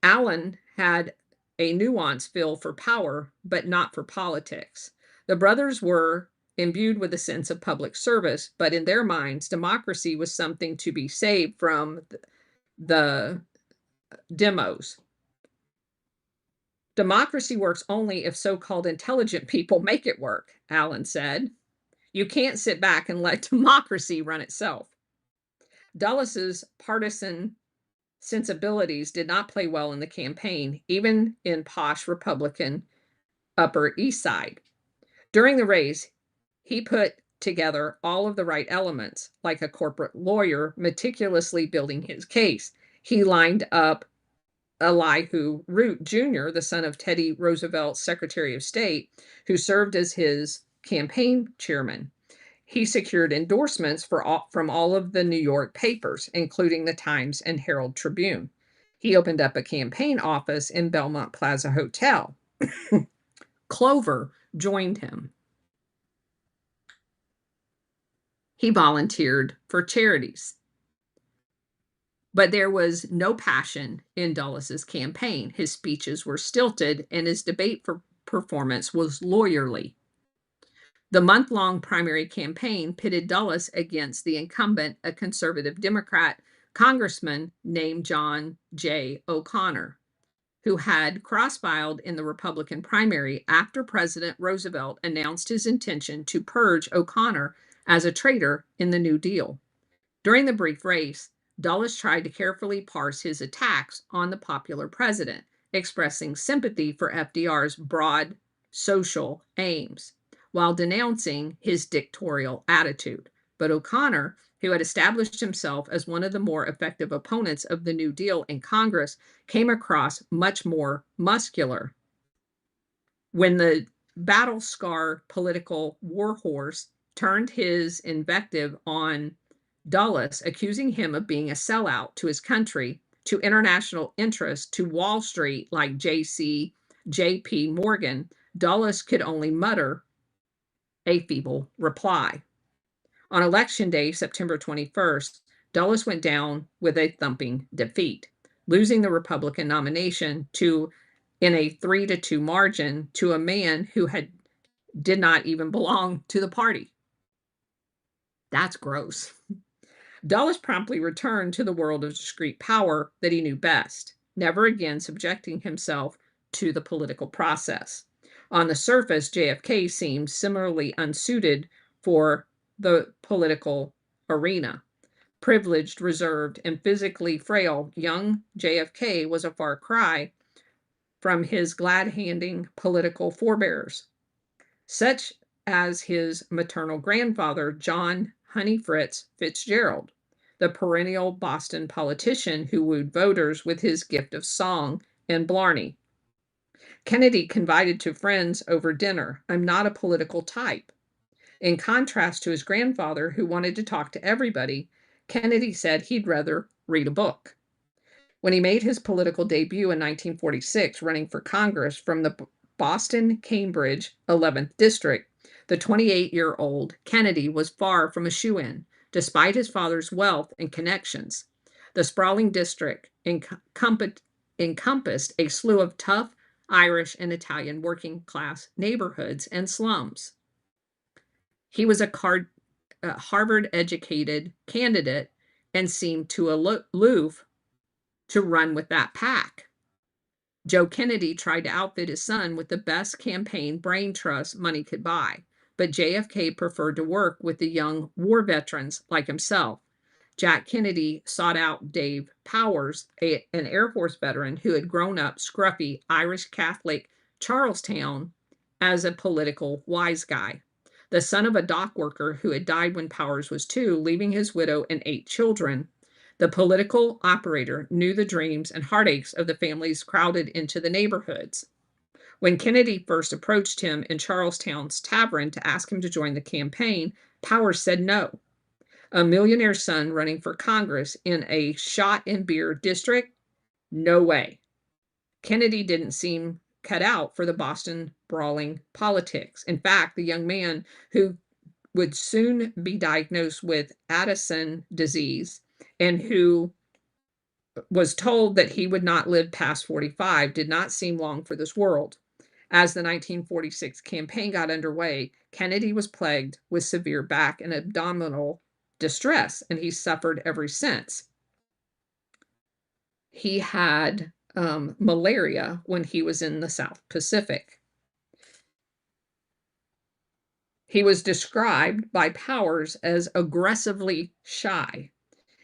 Allen had a nuanced feel for power, but not for politics. The brothers were imbued with a sense of public service, but in their minds, democracy was something to be saved from the demos. Democracy works only if so-called intelligent people make it work, Allen said. You can't sit back and let democracy run itself. Dulles's partisan sensibilities did not play well in the campaign, even in posh Republican Upper East Side. During the race, he put together all of the right elements, like a corporate lawyer meticulously building his case. He lined up Elihu Root Jr., the son of Teddy Roosevelt's Secretary of State, who served as his campaign chairman. He secured endorsements from all of the New York papers, including the Times and Herald Tribune. He opened up a campaign office in Belmont Plaza Hotel. Clover joined him. He volunteered for charities. But there was no passion in Dulles's campaign. His speeches were stilted, and his debate performance was lawyerly. The month-long primary campaign pitted Dulles against the incumbent, a conservative Democrat congressman named John J. O'Connor, who had cross-filed in the Republican primary after President Roosevelt announced his intention to purge O'Connor as a traitor in the New Deal. During the brief race, Dulles tried to carefully parse his attacks on the popular president, expressing sympathy for FDR's broad social aims, while denouncing his dictatorial attitude. But O'Connor, who had established himself as one of the more effective opponents of the New Deal in Congress, came across much more muscular. When the battle-scarred political warhorse turned his invective on Dulles, accusing him of being a sellout to his country, to international interests, to Wall Street like J.P. Morgan, Dulles could only mutter a feeble reply. On Election Day, September 21st, Dulles went down with a thumping defeat, losing the Republican nomination in a 3-2 margin to a man who did not even belong to the party. That's gross. Dulles promptly returned to the world of discrete power that he knew best, never again subjecting himself to the political process. On the surface, JFK seemed similarly unsuited for the political arena. Privileged, reserved, and physically frail, young JFK was a far cry from his glad-handing political forebears, such as his maternal grandfather, John Honey Fritz Fitzgerald, the perennial Boston politician who wooed voters with his gift of song and blarney. Kennedy confided to friends over dinner, "I'm not a political type." In contrast to his grandfather, who wanted to talk to everybody, Kennedy said he'd rather read a book. When he made his political debut in 1946, running for Congress from the Boston Cambridge 11th District, the 28-year-old Kennedy was far from a shoo-in, despite his father's wealth and connections. The sprawling district encompassed a slew of tough Irish and Italian working class neighborhoods and slums. He was a Harvard educated candidate and seemed too aloof to run with that pack. Joe Kennedy tried to outfit his son with the best campaign brain trust money could buy, but JFK preferred to work with the young war veterans like himself. Jack Kennedy sought out Dave Powers, an Air Force veteran who had grown up scruffy Irish Catholic Charlestown as a political wise guy. The son of a dock worker who had died when Powers was 2, leaving his widow and 8 children, the political operator knew the dreams and heartaches of the families crowded into the neighborhoods. When Kennedy first approached him in Charlestown's tavern to ask him to join the campaign, Powers said no. A millionaire's son running for Congress in a shot and beer district? No way. Kennedy didn't seem cut out for the Boston brawling politics. In fact, the young man, who would soon be diagnosed with Addison disease and who was told that he would not live past 45, did not seem long for this world. As the 1946 campaign got underway, Kennedy was plagued with severe back and abdominal distress, and he suffered ever since. He had malaria when he was in the South Pacific. He was described by Powers as aggressively shy.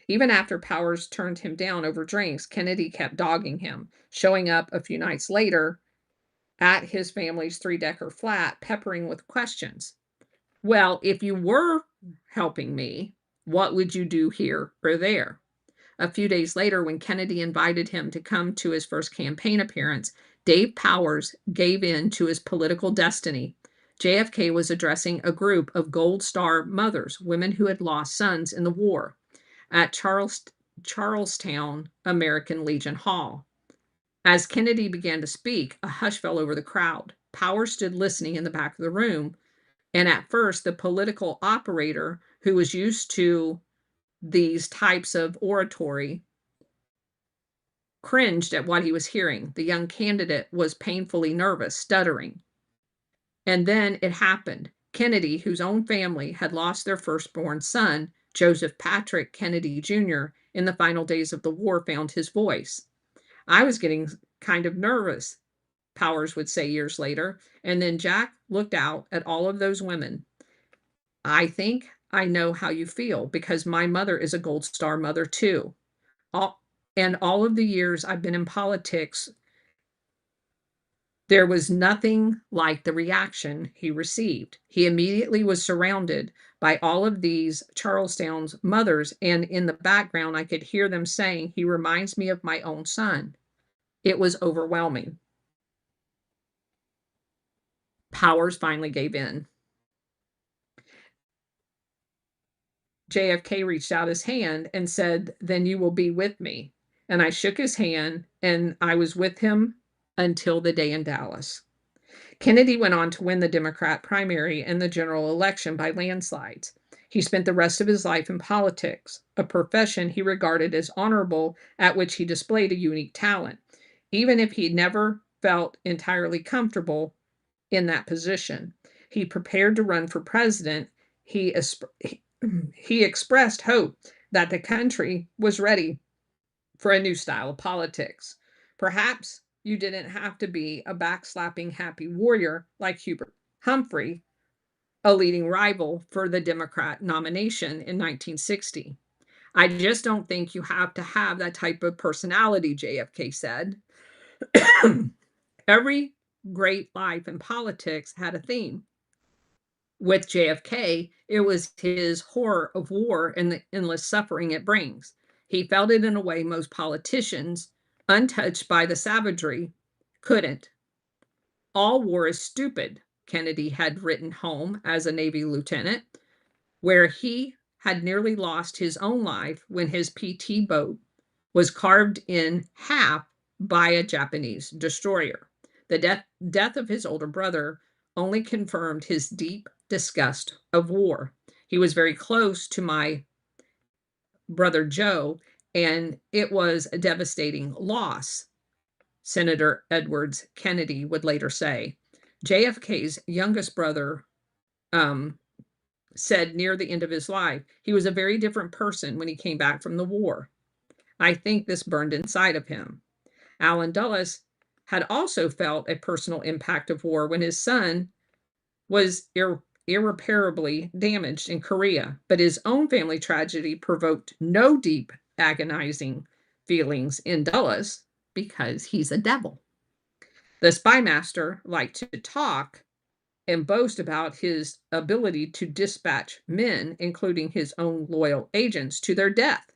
Even after Powers turned him down over drinks, Kennedy kept dogging him, showing up a few nights later at his family's 3-decker flat, peppering with questions. "Well, if you were helping me, what would you do here or there?" A few days later, when Kennedy invited him to come to his first campaign appearance, Dave Powers gave in to his political destiny. JFK was addressing a group of Gold Star mothers, women who had lost sons in the war, at Charlestown American Legion Hall. As Kennedy began to speak, a hush fell over the crowd. Powers stood listening in the back of the room, and at first, the political operator, who was used to these types of oratory, cringed at what he was hearing. The young candidate was painfully nervous, stuttering. And then it happened. Kennedy, whose own family had lost their firstborn son, Joseph Patrick Kennedy Jr., in the final days of the war, found his voice. "I was getting kind of nervous," Powers would say years later. And then Jack looked out at all of those women. "I think I know how you feel because my mother is a Gold Star mother too. And all of the years I've been in politics, there was nothing like the reaction he received. He immediately was surrounded by all of these Charlestown's mothers, and in the background, I could hear them saying, 'He reminds me of my own son.' It was overwhelming." Powers finally gave in. JFK reached out his hand and said, "Then you will be with me." And I shook his hand, and I was with him until the day in Dallas. Kennedy went on to win the Democrat primary and the general election by landslides. He spent the rest of his life in politics, a profession he regarded as honorable, at which he displayed a unique talent, even if he never felt entirely comfortable in that position. He prepared to run for president. He expressed hope that the country was ready for a new style of politics. Perhaps you didn't have to be a backslapping happy warrior like Hubert Humphrey, a leading rival for the Democrat nomination in 1960. "I just don't think you have to have that type of personality," JFK said. Every great life in politics had a theme. With JFK, it was his horror of war and the endless suffering it brings. He felt it in a way most politicians, untouched by the savagery, couldn't. All war is stupid, Kennedy had written home as a Navy lieutenant, where he had nearly lost his own life when his PT boat was carved in half by a Japanese destroyer. The death of his older brother only confirmed his deep disgust of war. He was very close to my brother Joe, and it was a devastating loss, Senator Edwards Kennedy would later say. JFK's youngest brother um, said near the end of his life, he was a very different person when he came back from the war. I think this burned inside of him. Allen Dulles had also felt a personal impact of war when his son was irreparably damaged in Korea, but his own family tragedy provoked no deep, agonizing feelings in Dulles because he's a devil. The spy master liked to talk and boast about his ability to dispatch men, including his own loyal agents, to their death.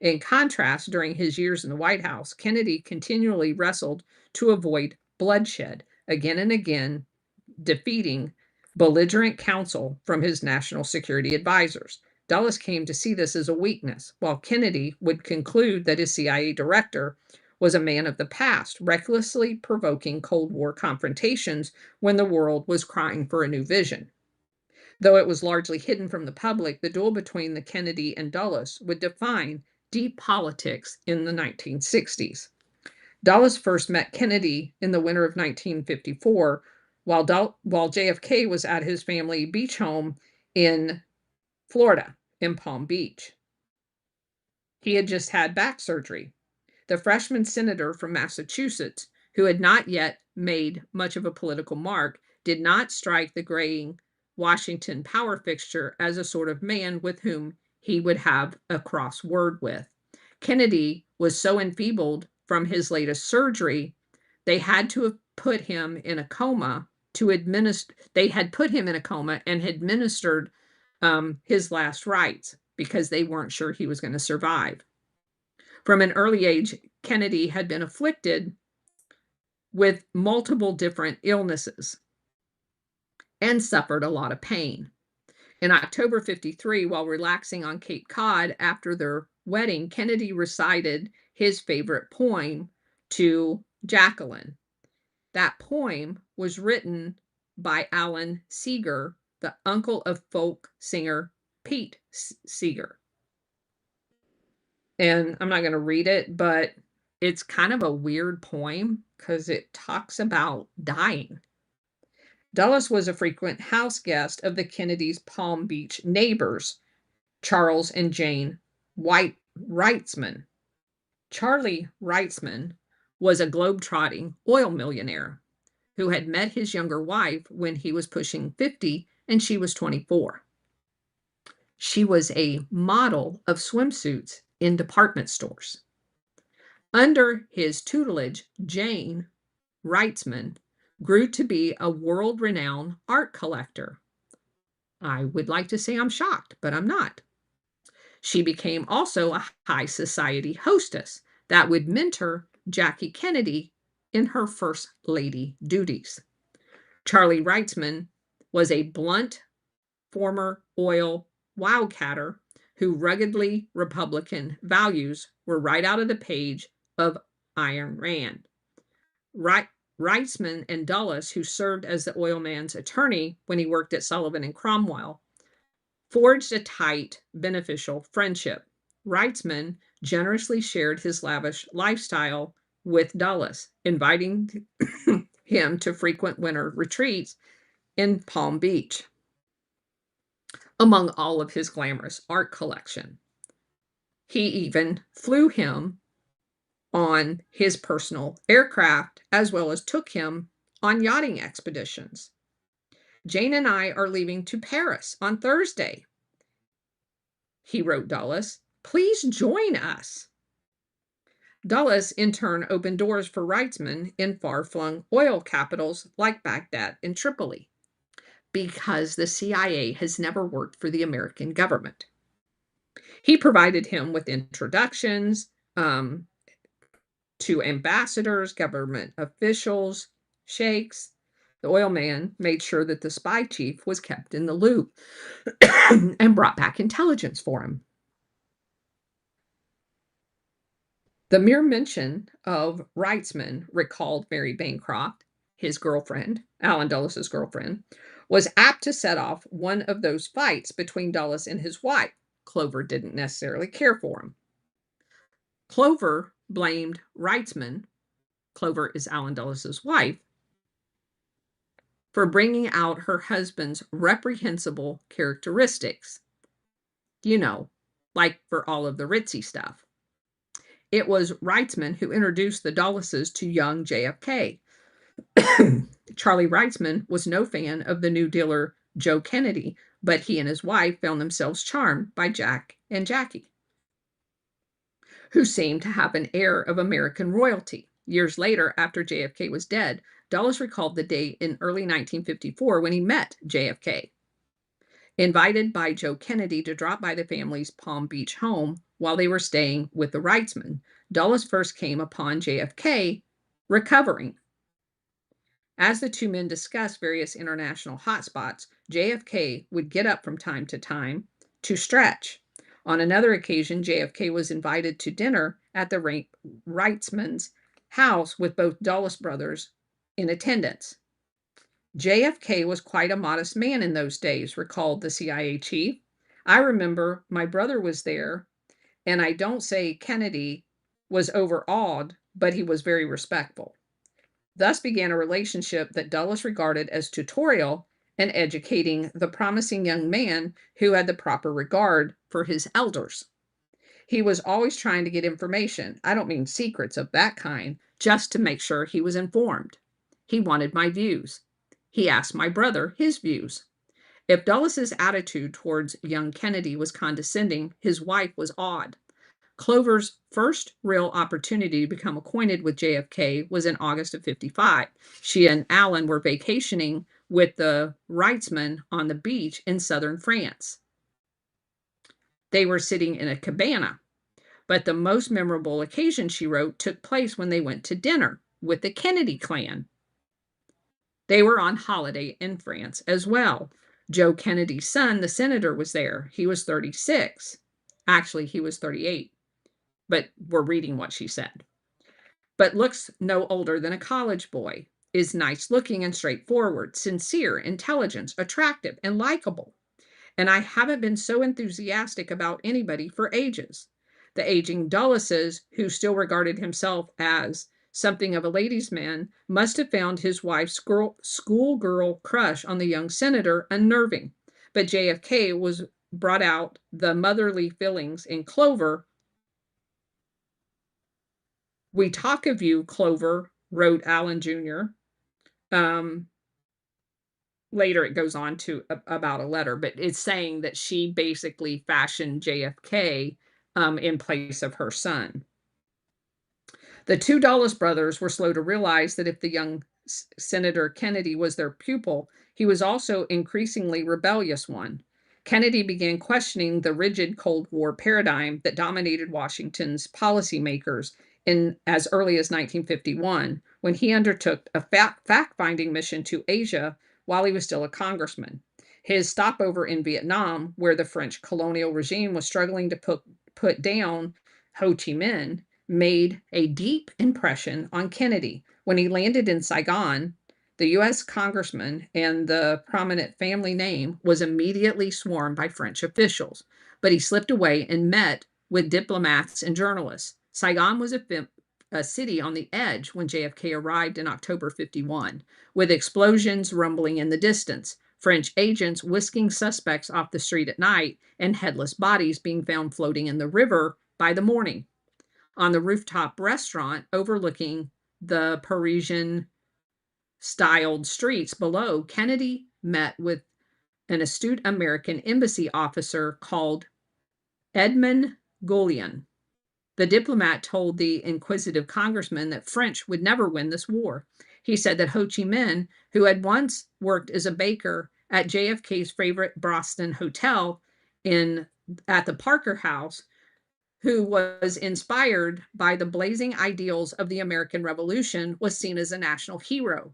In contrast, during his years in the White House, Kennedy continually wrestled to avoid bloodshed, again and again defeating belligerent counsel from his national security advisors. Dulles came to see this as a weakness, while Kennedy would conclude that his CIA director was a man of the past, recklessly provoking Cold War confrontations when the world was crying for a new vision. Though it was largely hidden from the public, the duel between the Kennedy and Dulles would define deep politics in the 1960s. Dulles first met Kennedy in the winter of 1954 while JFK was at his family beach home in Florida, in Palm Beach. He had just had back surgery. The freshman senator from Massachusetts, who had not yet made much of a political mark, did not strike the graying Washington power fixture as a sort of man with whom he would have a cross word with. Kennedy was so enfeebled from his latest surgery, they had to have put him in a coma to administer. They had put him in a coma and administered his last rites because they weren't sure he was going to survive. From an early age, Kennedy had been afflicted with multiple different illnesses and suffered a lot of pain. In October 53, while relaxing on Cape Cod after their wedding, Kennedy recited his favorite poem to Jacqueline. That poem was written by Alan Seeger, the uncle of folk singer Pete Seeger. And I'm not going to read it, but it's kind of a weird poem because it talks about dying. Dulles was a frequent house guest of the Kennedys' Palm Beach neighbors, Charles and Jane Wrightsman. Charlie Wrightsman was a globe-trotting oil millionaire who had met his younger wife when he was pushing 50 and she was 24. She was a model of swimsuits in department stores. Under his tutelage, Jane Wrightsman grew to be a world-renowned art collector. I would like to say I'm shocked, but I'm not. She became also a high society hostess that would mentor Jackie Kennedy in her first lady duties. Charlie Wrightsman was a blunt former oil wildcatter whose ruggedly Republican values were right out of the page of Ayn Rand. Wrightsman and Dulles, who served as the oil man's attorney when he worked at Sullivan and Cromwell, forged a tight, beneficial friendship. Wrightsman generously shared his lavish lifestyle with Dulles, inviting him to frequent winter retreats in Palm Beach, among all of his glamorous art collection. He even flew him on his personal aircraft, as well as took him on yachting expeditions. Jane and I are leaving to Paris on Thursday, he wrote Dulles. Please join us. Dulles, in turn, opened doors for Wrightsman in far-flung oil capitals like Baghdad and Tripoli. because the CIA has never worked for the American government. He provided him with introductions to ambassadors, government officials, sheikhs. The oil man made sure that the spy chief was kept in the loop and brought back intelligence for him. The mere mention of Reitzman recalled Mary Bancroft, his girlfriend, Allen Dulles' girlfriend, was apt to set off one of those fights between Dulles and his wife. Clover didn't necessarily care for him. Clover blamed Reitzman, Clover is Allen Dulles' wife, for bringing out her husband's reprehensible characteristics. You know, like for all of the ritzy stuff. It was Reitzman who introduced the Dulleses to young JFK. Charlie Reitzman was no fan of the New Dealer Joe Kennedy, but he and his wife found themselves charmed by Jack and Jackie, who seemed to have an air of American royalty. Years later, after JFK was dead, Dulles recalled the day in early 1954 when he met JFK. Invited by Joe Kennedy to drop by the family's Palm Beach home while they were staying with the Reitzman, Dulles first came upon JFK recovering. As the two men discussed various international hotspots, JFK would get up from time to time to stretch. On another occasion, JFK was invited to dinner at the Reitzman's house with both Dulles brothers in attendance. JFK was quite a modest man in those days, recalled the CIA chief. I remember my brother was there, and I don't say Kennedy was overawed, but he was very respectful. Thus began a relationship that Dulles regarded as tutorial and educating the promising young man who had the proper regard for his elders. He was always trying to get information. I don't mean secrets of that kind, just to make sure he was informed. He wanted my views. He asked my brother his views. If Dulles' attitude towards young Kennedy was condescending, his wife was awed. Clover's first real opportunity to become acquainted with JFK was in August of 55. She and Allen were vacationing with the Reitzman on the beach in southern France. They were sitting in a cabana, but the most memorable occasion, she wrote, took place when they went to dinner with the Kennedy clan. They were on holiday in France as well. Joe Kennedy's son, the senator, was there. He was 36. Actually, he was 38. But we're reading what she said. But looks no older than a college boy, is nice looking and straightforward, sincere, intelligent, attractive, and likable. And I haven't been so enthusiastic about anybody for ages. The aging Dulleses, who still regarded himself as something of a ladies' man, must have found his wife's schoolgirl crush on the young senator unnerving. But JFK brought out the motherly feelings in Clover. We talk of you, Clover, wrote Allen Jr. Later it goes on to about a letter, but it's saying that she basically fashioned JFK in place of her son. The two Dulles brothers were slow to realize that if the young Senator Kennedy was their pupil, he was also increasingly rebellious one. Kennedy began questioning the rigid Cold War paradigm that dominated Washington's policymakers in as early as 1951, when he undertook a fact-finding mission to Asia while he was still a congressman. His stopover in Vietnam, where the French colonial regime was struggling to put down Ho Chi Minh, made a deep impression on Kennedy. When he landed in Saigon, the U.S. congressman and the prominent family name was immediately swarmed by French officials, but he slipped away and met with diplomats and journalists. Saigon was a city on the edge when JFK arrived in October 51, with explosions rumbling in the distance, French agents whisking suspects off the street at night, and headless bodies being found floating in the river by the morning. On the rooftop restaurant overlooking the Parisian-styled streets below, Kennedy met with an astute American embassy officer called Edmond Goulian. The diplomat told the inquisitive congressman that French would never win this war. He said that Ho Chi Minh, who had once worked as a baker at JFK's favorite Boston hotel in at the Parker House, who was inspired by the blazing ideals of the American Revolution, was seen as a national hero.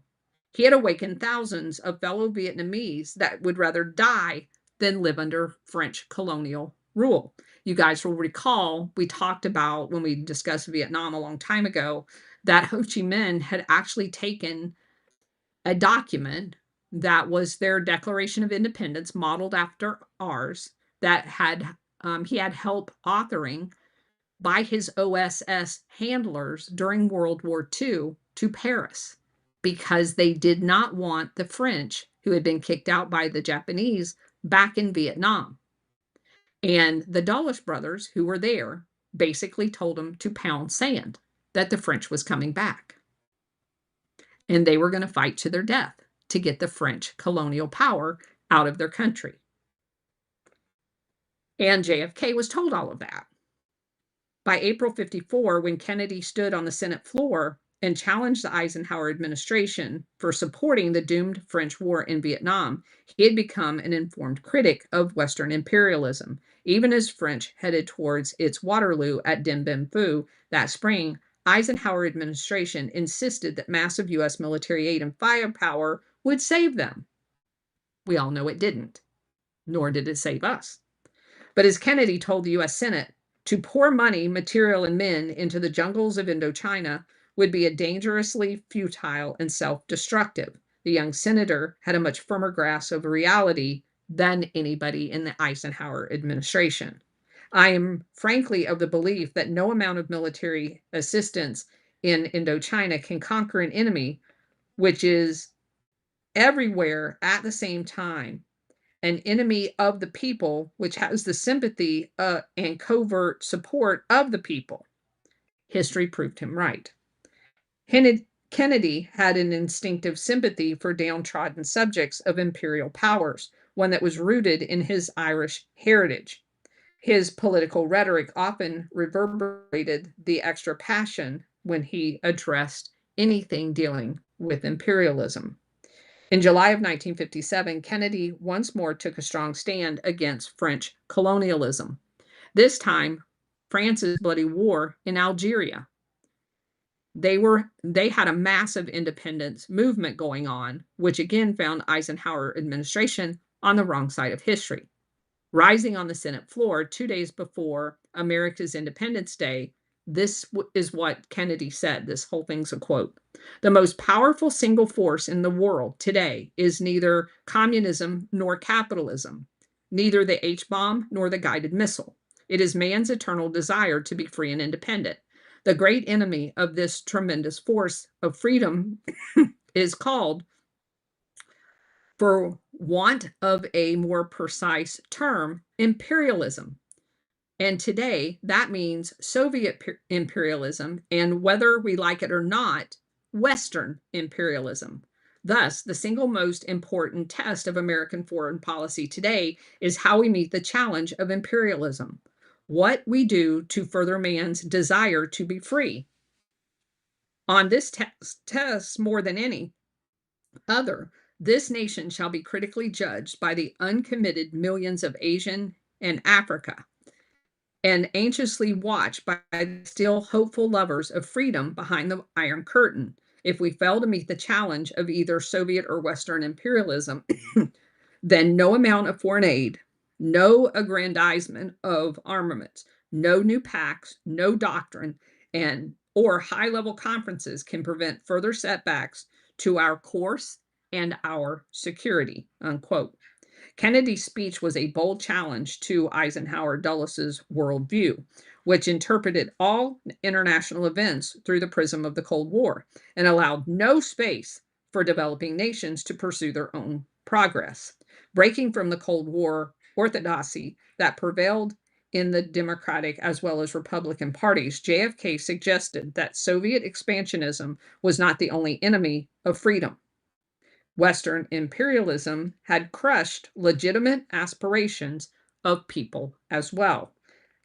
He had awakened thousands of fellow Vietnamese that would rather die than live under French colonial rule. You guys will recall we talked about when we discussed Vietnam a long time ago that Ho Chi Minh had actually taken a document that was their Declaration of Independence, modeled after ours, that he had help authoring by his OSS handlers during World War II to Paris because they did not want the French, who had been kicked out by the Japanese, back in Vietnam. And the Dulles brothers, who were there, basically told them to pound sand, that the French was coming back. And they were going to fight to their death to get the French colonial power out of their country. And JFK was told all of that. By April 54, when Kennedy stood on the Senate floor and challenged the Eisenhower administration for supporting the doomed French war in Vietnam, he had become an informed critic of Western imperialism. Even as French headed towards its Waterloo at Dien Bien Phu that spring, Eisenhower administration insisted that massive U.S. military aid and firepower would save them. We all know it didn't, nor did it save us. But as Kennedy told the U.S. Senate, to pour money, material, and men into the jungles of Indochina would be a dangerously futile and self-destructive. The young senator had a much firmer grasp of reality than anybody in the Eisenhower administration. I am frankly of the belief that no amount of military assistance in Indochina can conquer an enemy which is everywhere at the same time, an enemy of the people, which has the sympathy and covert support of the people. History proved him right. Kennedy had an instinctive sympathy for downtrodden subjects of imperial powers, one that was rooted in his Irish heritage. His political rhetoric often reverberated the extra passion when he addressed anything dealing with imperialism. In July of 1957, Kennedy once more took a strong stand against French colonialism. This time, France's bloody war in Algeria. They had a massive independence movement going on, which again found Eisenhower administration on the wrong side of history. Rising on the Senate floor 2 days before America's Independence Day, this is what Kennedy said. This whole thing's a quote. The most powerful single force in the world today is neither communism nor capitalism, neither the H-bomb nor the guided missile. It is man's eternal desire to be free and independent. The great enemy of this tremendous force of freedom is called, for want of a more precise term, imperialism. And today, that means Soviet imperialism, and whether we like it or not, Western imperialism. Thus, the single most important test of American foreign policy today is how we meet the challenge of imperialism, what we do to further man's desire to be free. On this test, more than any other, this nation shall be critically judged by the uncommitted millions of Asian and Africa, and anxiously watched by the still hopeful lovers of freedom behind the Iron Curtain. If we fail to meet the challenge of either Soviet or Western imperialism, then no amount of foreign aid, no aggrandizement of armaments, no new pacts, no doctrine, or high-level conferences can prevent further setbacks to our course and our security, unquote. Kennedy's speech was a bold challenge to Eisenhower Dulles's worldview, which interpreted all international events through the prism of the Cold War and allowed no space for developing nations to pursue their own progress. Breaking from the Cold War orthodoxy that prevailed in the Democratic as well as Republican parties, JFK suggested that Soviet expansionism was not the only enemy of freedom. Western imperialism had crushed legitimate aspirations of people as well.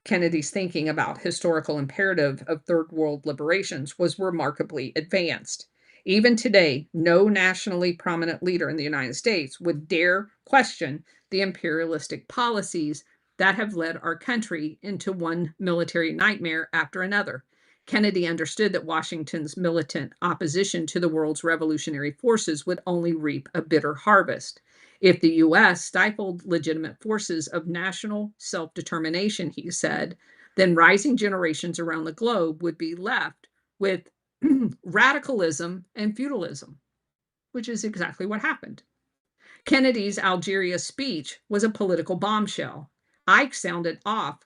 Kennedy's thinking about historical imperative of third world liberations was remarkably advanced. Even today, no nationally prominent leader in the United States would dare question the imperialistic policies that have led our country into one military nightmare after another. Kennedy understood that Washington's militant opposition to the world's revolutionary forces would only reap a bitter harvest. If the U.S. stifled legitimate forces of national self determination, he said, then rising generations around the globe would be left with radicalism and feudalism, which is exactly what happened. Kennedy's Algeria speech was a political bombshell. Ike sounded off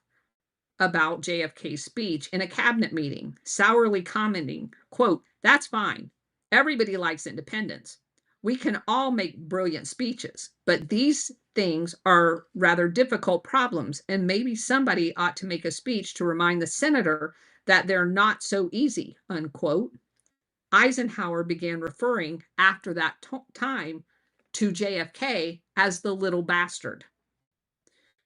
about JFK's speech in a cabinet meeting, sourly commenting, quote, "That's fine. Everybody likes independence. We can all make brilliant speeches, but these things are rather difficult problems, and maybe somebody ought to make a speech to remind the senator that they're not so easy," unquote. Eisenhower began referring after that time to JFK as the little bastard.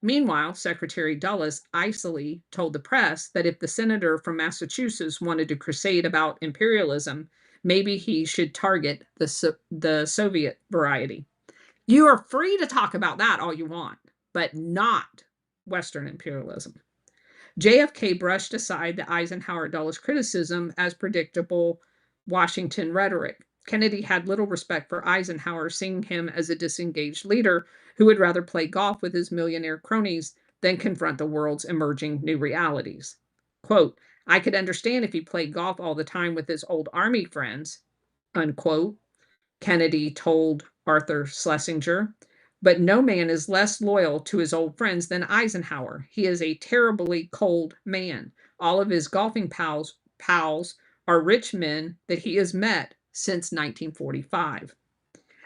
Meanwhile, Secretary Dulles icily told the press that if the senator from Massachusetts wanted to crusade about imperialism, maybe he should target the Soviet variety. You are free to talk about that all you want, but not Western imperialism. JFK brushed aside the Eisenhower Dulles criticism as predictable Washington rhetoric. Kennedy had little respect for Eisenhower, seeing him as a disengaged leader who would rather play golf with his millionaire cronies than confront the world's emerging new realities. Quote, "I could understand if he played golf all the time with his old army friends," unquote, Kennedy told Arthur Schlesinger. But no man is less loyal to his old friends than Eisenhower. He is a terribly cold man. All of his golfing pals are rich men that he has met since 1945.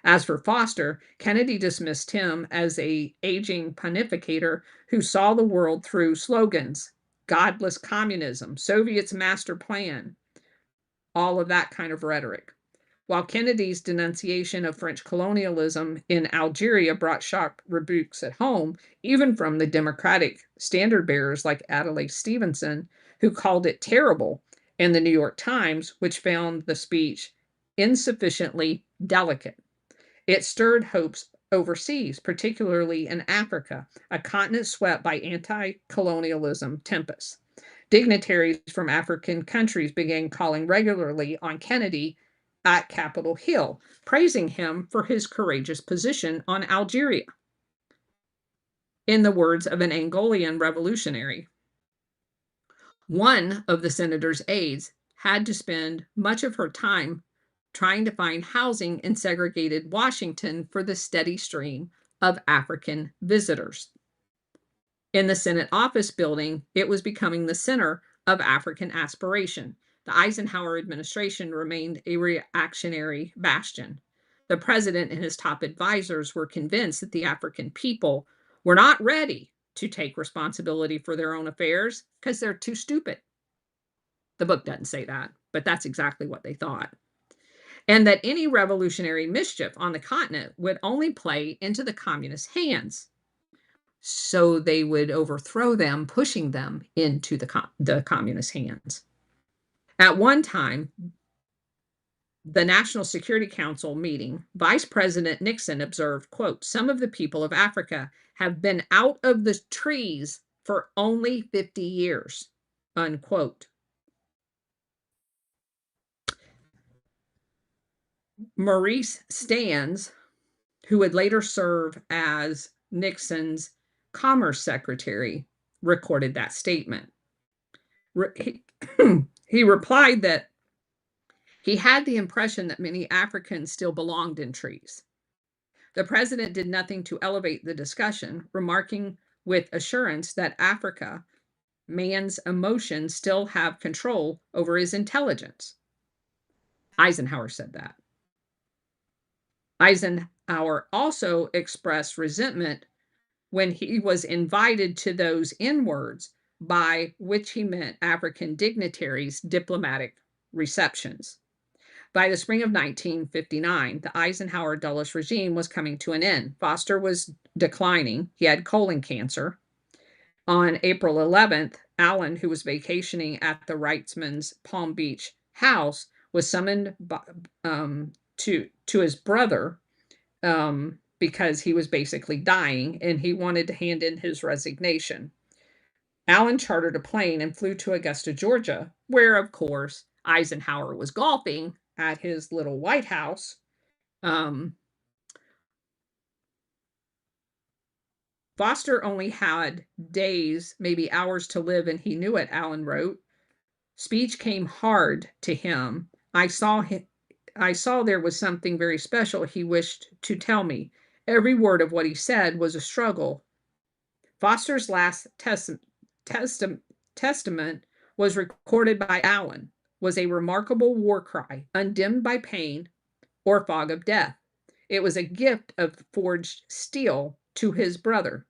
As for Foster, Kennedy dismissed him as a aging pontificator who saw the world through slogans, godless communism, Soviet's master plan, all of that kind of rhetoric. While Kennedy's denunciation of French colonialism in Algeria brought sharp rebukes at home, even from the Democratic standard bearers like Adlai Stevenson, who called it terrible, and the New York Times, which found the speech insufficiently delicate. It stirred hopes overseas, particularly in Africa, a continent swept by anti-colonialism tempests. Dignitaries from African countries began calling regularly on Kennedy at Capitol Hill, praising him for his courageous position on Algeria. In the words of an Angolan revolutionary, one of the senator's aides had to spend much of her time trying to find housing in segregated Washington for the steady stream of African visitors. In the Senate office building, it was becoming the center of African aspiration. The Eisenhower administration remained a reactionary bastion. The president and his top advisors were convinced that the African people were not ready to take responsibility for their own affairs because they're too stupid. The book doesn't say that, but that's exactly what they thought. And that any revolutionary mischief on the continent would only play into the communist hands. So they would overthrow them, pushing them into the communist hands. At one time, the National Security Council meeting, Vice President Nixon observed, quote, "Some of the people of Africa have been out of the trees for only 50 years, unquote. Maurice Stans, who would later serve as Nixon's Commerce Secretary, recorded that statement. He replied that he had the impression that many Africans still belonged in trees. The president did nothing to elevate the discussion, remarking with assurance that Africa, man's emotions still have control over his intelligence. Eisenhower said that. Eisenhower also expressed resentment when he was invited to those N-words, by which he meant African dignitaries' diplomatic receptions. By the spring of 1959, the Eisenhower Dulles regime was coming to an end. Foster was declining. He had colon cancer. On April 11th, Allen, who was vacationing at the Wrightsman's Palm Beach house, was summoned to his brother because he was basically dying and he wanted to hand in his resignation. Allen chartered a plane and flew to Augusta, Georgia, where, of course, Eisenhower was golfing at his little White House. Foster only had days, maybe hours to live, and he knew it, Allen wrote. Speech came hard to him. I saw there was something very special he wished to tell me. Every word of what he said was a struggle. Foster's last testament was recorded by Allen, was a remarkable war cry, undimmed by pain or fog of death. It was a gift of forged steel to his brother.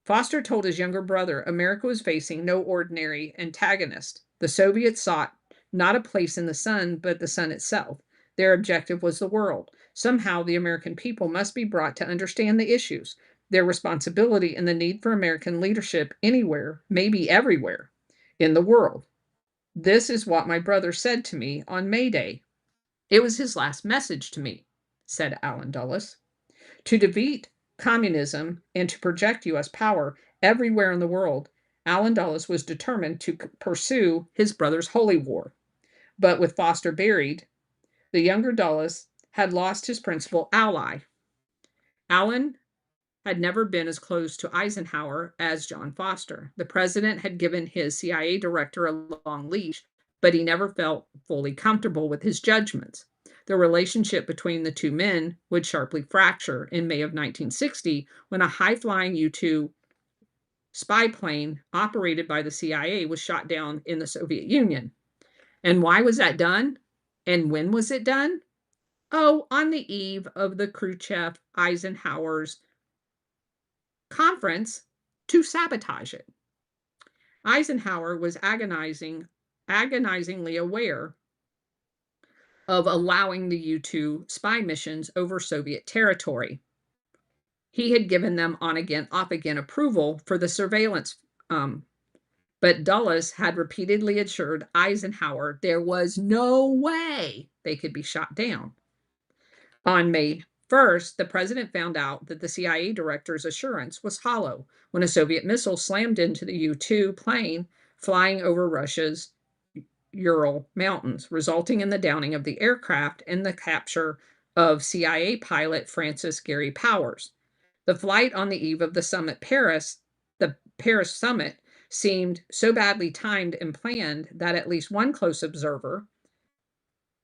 Foster told his younger brother America was facing no ordinary antagonist. The Soviets sought not a place in the sun, but the sun itself. Their objective was the world. Somehow, the American people must be brought to understand the issues, their responsibility, and the need for American leadership anywhere, maybe everywhere, in the world. This is what my brother said to me on May Day. It was his last message to me, said Allen Dulles. To defeat communism and to project U.S. power everywhere in the world, Allen Dulles was determined to pursue his brother's holy war. But with Foster buried, the younger Dulles had lost his principal ally. Allen had never been as close to Eisenhower as John Foster. The president had given his CIA director a long leash, but he never felt fully comfortable with his judgments. The relationship between the two men would sharply fracture in May of 1960 when a high-flying U-2 spy plane operated by the CIA was shot down in the Soviet Union. And why was that done? And when was it done? Oh, on the eve of the Khrushchev-Eisenhower's conference to sabotage it. Eisenhower was agonizingly aware of allowing the U-2 spy missions over Soviet territory. He had given them on-again, off-again approval for the surveillance, but Dulles had repeatedly assured Eisenhower there was no way they could be shot down. On May 1st, the president found out that the CIA director's assurance was hollow when a Soviet missile slammed into the U-2 plane flying over Russia's Ural Mountains, resulting in the downing of the aircraft and the capture of CIA pilot Francis Gary Powers. The flight on the eve of the Paris summit, seemed so badly timed and planned that at least one close observer,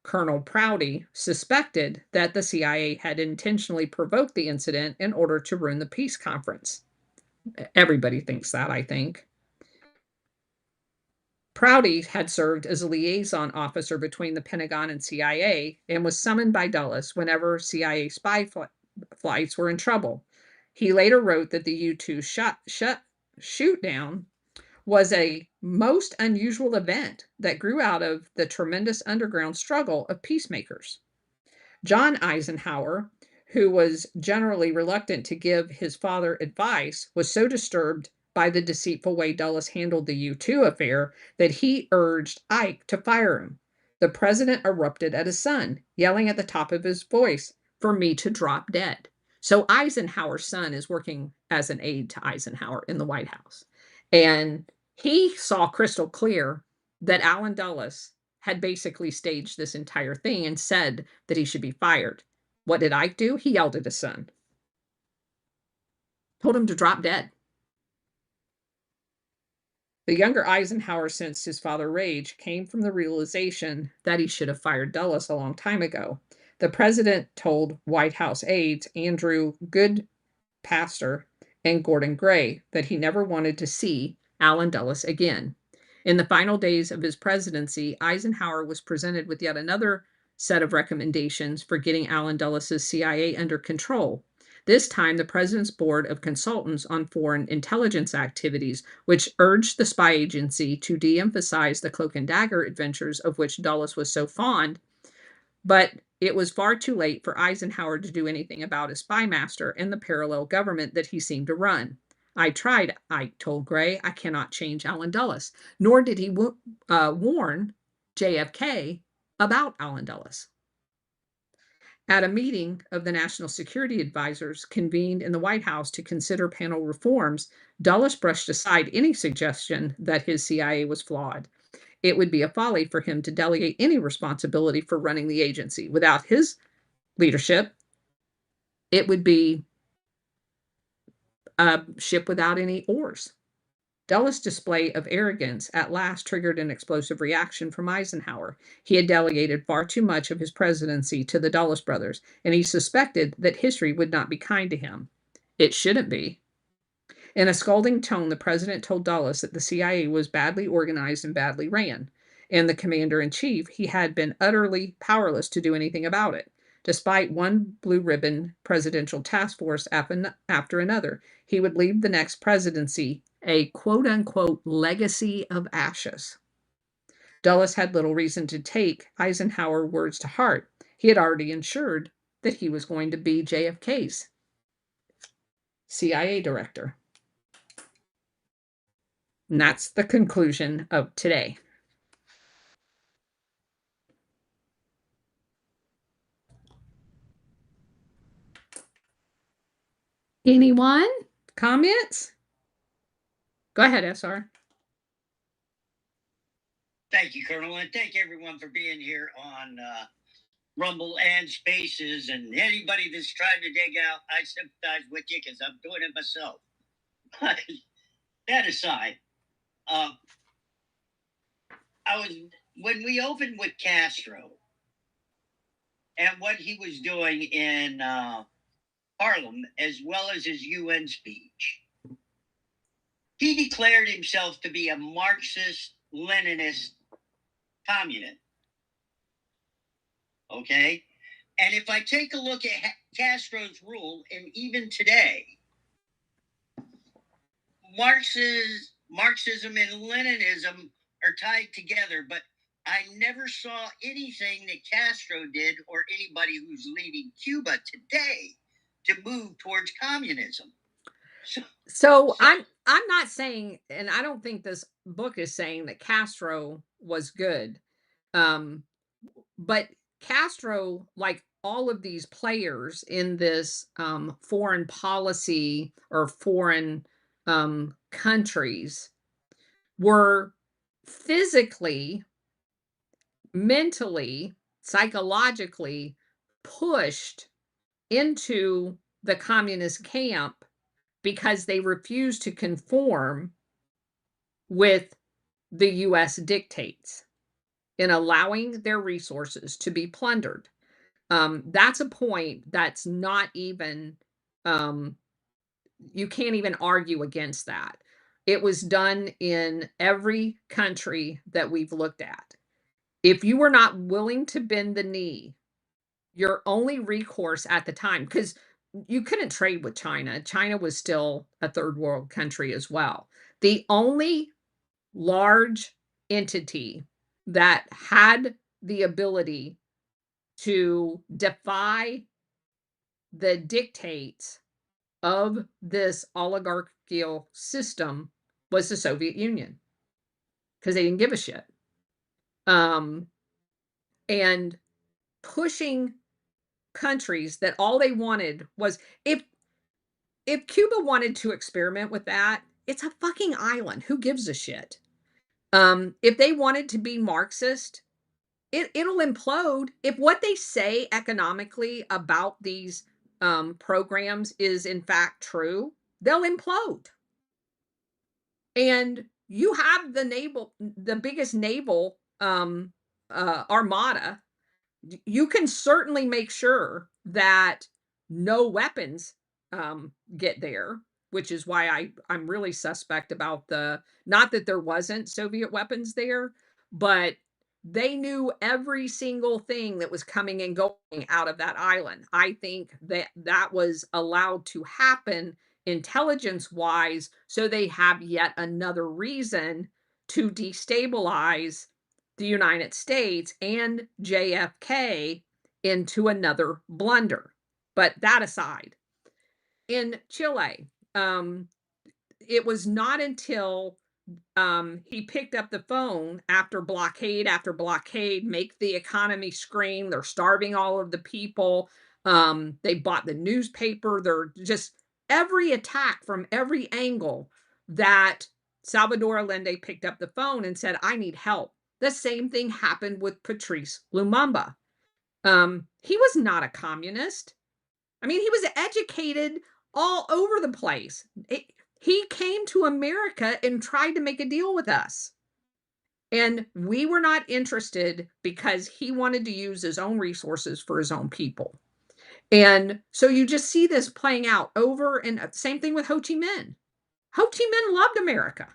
Colonel Prouty, suspected that the CIA had intentionally provoked the incident in order to ruin the peace conference. Everybody thinks that, I think. Prouty had served as a liaison officer between the Pentagon and CIA and was summoned by Dulles whenever CIA spy flights were in trouble. He later wrote that the U-2 shoot-down was a most unusual event that grew out of the tremendous underground struggle of peacemakers. John Eisenhower, who was generally reluctant to give his father advice, was so disturbed by the deceitful way Dulles handled the U-2 affair that he urged Ike to fire him. The president erupted at his son, yelling at the top of his voice for me to drop dead. So Eisenhower's son is working as an aide to Eisenhower in the White House. And he saw crystal clear that Allen Dulles had basically staged this entire thing and said that he should be fired. What did Ike do? He yelled at his son. Told him to drop dead. The younger Eisenhower sensed his father's rage came from the realization that he should have fired Dulles a long time ago. The president told White House aides Andrew Goodpaster and Gordon Gray that he never wanted to see Allen Dulles again. In the final days of his presidency, Eisenhower was presented with yet another set of recommendations for getting Allen Dulles' CIA under control. This time, the President's Board of Consultants on Foreign Intelligence Activities, which urged the spy agency to de-emphasize the cloak and dagger adventures of which Dulles was so fond, but it was far too late for Eisenhower to do anything about his spy master and the parallel government that he seemed to run. I tried, Ike told Gray. I cannot change Allen Dulles. Nor did he warn JFK about Allen Dulles. At a meeting of the National Security Advisors convened in the White House to consider panel reforms, Dulles brushed aside any suggestion that his CIA was flawed. It would be a folly for him to delegate any responsibility for running the agency. Without his leadership, it would be a ship without any oars. Dulles' display of arrogance at last triggered an explosive reaction from Eisenhower. He had delegated far too much of his presidency to the Dulles brothers, and he suspected that history would not be kind to him. It shouldn't be. In a scolding tone, the president told Dulles that the CIA was badly organized and badly ran, and the commander in chief, he had been utterly powerless to do anything about it. Despite one blue ribbon presidential task force after another, he would leave the next presidency a quote unquote legacy of ashes. Dulles had little reason to take Eisenhower's words to heart. He had already ensured that he was going to be JFK's CIA director. And that's the conclusion of today. Anyone? Comments? Go ahead, SR. Thank you, Colonel, and thank everyone for being here on Rumble and Spaces. And anybody that's trying to dig out, I sympathize with you because I'm doing it myself. But that aside, when we opened with Castro and what he was doing in Harlem, as well as his UN speech, he declared himself to be a Marxist, Leninist communist. Okay? And if I take a look at Castro's rule, and even today, Marxism and Leninism are tied together, but I never saw anything that Castro did or anybody who's leading Cuba today to move towards communism. So I'm not saying, and I don't think this book is saying that Castro was good. But Castro, like all of these players in this foreign policy or foreign countries, were physically, mentally, psychologically pushed into the communist camp because they refused to conform with the US dictates in allowing their resources to be plundered. That's a point that's not even, you can't even argue against that. It was done in every country that we've looked at. If you were not willing to bend the knee, your only recourse at the time, because you couldn't trade with China. China was still a third world country as well. The only large entity that had the ability to defy the dictates of this oligarchical system was the Soviet Union, because they didn't give a shit. And pushing countries that all they wanted was, if Cuba wanted to experiment with that, it's a fucking island. Who gives a shit? If they wanted to be Marxist, it'll implode. If what they say economically about these programs is in fact true, they'll implode. And you have the biggest naval armada. You can certainly make sure that no weapons get there, which is why I'm really suspect about not that there wasn't Soviet weapons there, but they knew every single thing that was coming and going out of that island. I think that was allowed to happen intelligence-wise, so they have yet another reason to destabilize the United States and JFK into another blunder. But that aside, in Chile, it was not until He picked up the phone after blockade, make the economy scream. They're starving all of the people. They bought the newspaper. They're just every attack from every angle that Salvador Allende picked up the phone and said, I need help. The same thing happened with Patrice Lumumba. He was not a communist. I mean, he was educated all over the place. He came to America and tried to make a deal with us. And we were not interested because he wanted to use his own resources for his own people. And so you just see this playing out over and same thing with Ho Chi Minh. Ho Chi Minh loved America.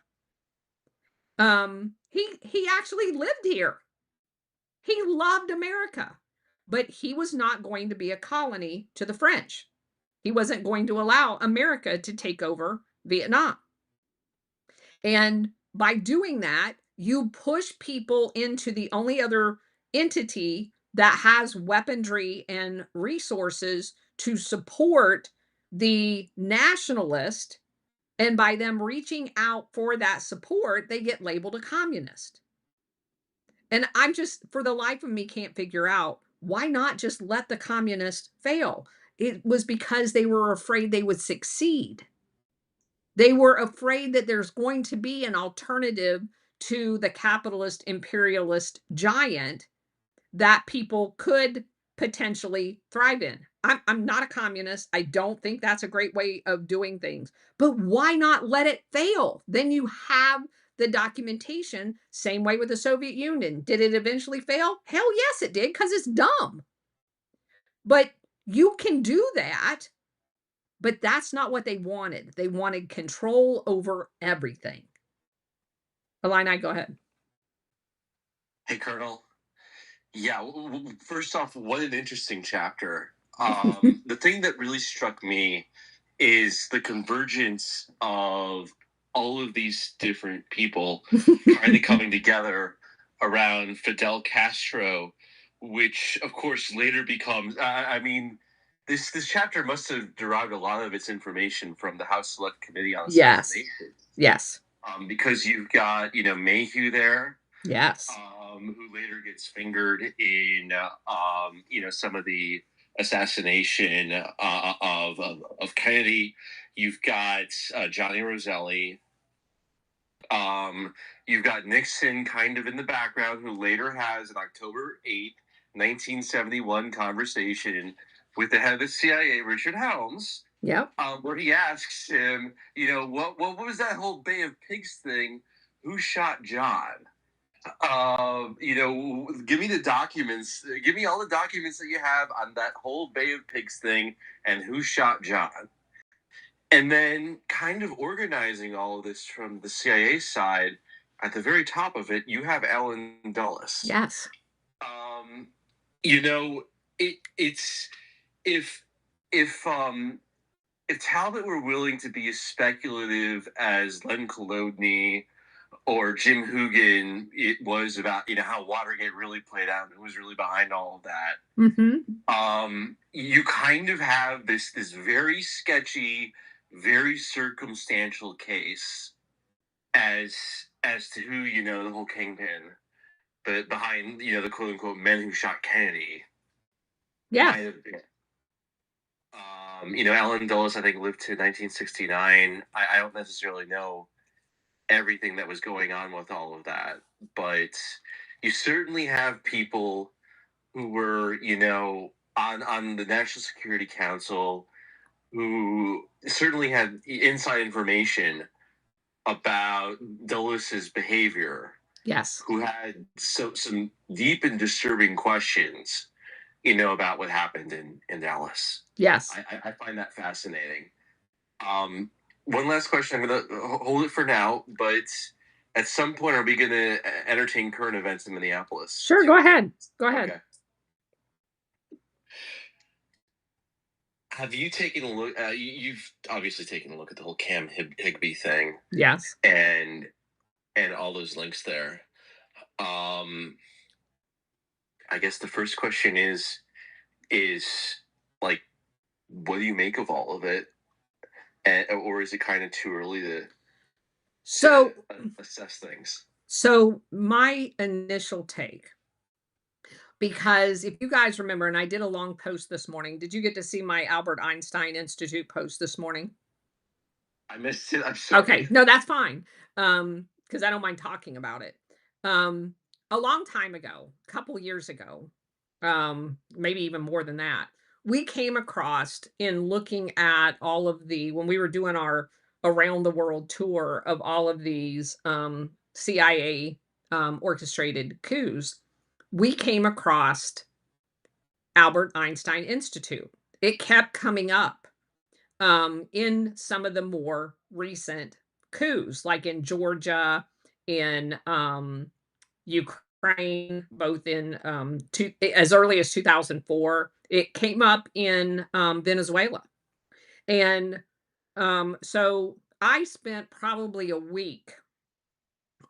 He actually lived here. He loved America, but he was not going to be a colony to the French. He wasn't going to allow America to take over Vietnam. And by doing that, you push people into the only other entity that has weaponry and resources to support the nationalist. And by them reaching out for that support, they get labeled a communist. And I'm just, for the life of me, can't figure out why not just let the communists fail. It was because they were afraid they would succeed. They were afraid that there's going to be an alternative to the capitalist imperialist giant that people could potentially thrive in. I'm not a communist. I don't think that's a great way of doing things. But why not let it fail? Then you have the documentation. Same way with the Soviet Union. Did it eventually fail? Hell yes, it did, because it's dumb. But you can do that. But that's not what they wanted. They wanted control over everything. Illini, go ahead. Hey, Colonel. Yeah, first off, what an interesting chapter. The thing that really struck me is the convergence of all of these different people kind of coming together around Fidel Castro, which, of course, later becomes. I mean, this chapter must have derived a lot of its information from the House Select Committee on Yes. Assassination. Yes. Because you've got Mayhew there. Yes. Who later gets fingered in, some of the assassination of Kennedy. You've got Johnny Roselli. You've got Nixon kind of in the background, who later has an October 8th, 1971 conversation with the head of the CIA, Richard Helms. Yep. Where he asks him, what was that whole Bay of Pigs thing? Who shot John? Give me the documents. Give me all the documents that you have on that whole Bay of Pigs thing and who shot John. And then kind of organizing all of this from the CIA side, at the very top of it, you have Alan Dulles. Yes. It's if Talbot were willing to be as speculative as Len Kolodny or Jim Hoogan, it was about how Watergate really played out and who was really behind all of that. Mm-hmm. You kind of have this very sketchy, very circumstantial case as to who the whole kingpin, but behind the quote unquote men who shot Kennedy. Yeah. Alan Dulles, I think, lived to 1969. I don't necessarily know everything that was going on with all of that, but you certainly have people who were on the National Security Council who certainly had inside information about Dulles's behavior. Yes. Who had some deep and disturbing questions about what happened in Dallas. Yes. I find that fascinating. One last question. I'm going to hold it for now, but at some point, are we going to entertain current events in Minneapolis? Sure, go ahead. Go ahead. Okay. Have you taken a look? You've obviously taken a look at the whole Cam Higby thing. Yes. And all those links there. I guess the first question is like, what do you make of all of it? Or is it kind of too early So assess things. so my initial take, because if you guys remember, and I did a long post this morning. Did you get to see my Albert Einstein Institute post this morning? I missed it. I'm Okay, sorry. no, that's fine. Because I don't mind talking about it. Um, a long time ago, a couple years ago, maybe even more than that, we came across in looking at all of the when we were doing our around the world tour of all of these CIA orchestrated coups, we came across Albert Einstein Institute. It kept coming up in some of the more recent coups, like in Georgia, in Ukraine, both in as early as 2004. It came up in Venezuela. And so I spent probably a week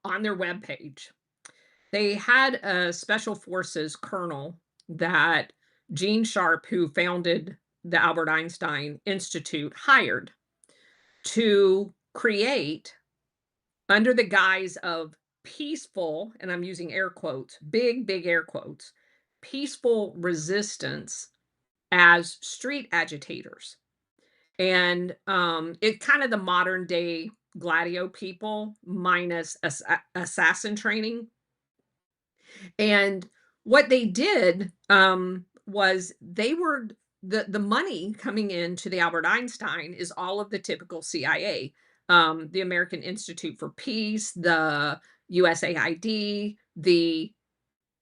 on their webpage. They had a special forces colonel that Gene Sharp, who founded the Albert Einstein Institute, hired to create, under the guise of peaceful, and I'm using air quotes, big, big air quotes, peaceful resistance as street agitators. And it kind of the modern day Gladio people minus assassin training. And what they did was they were the money coming into the Albert Einstein is all of the typical CIA, the American Institute for Peace, the USAID, the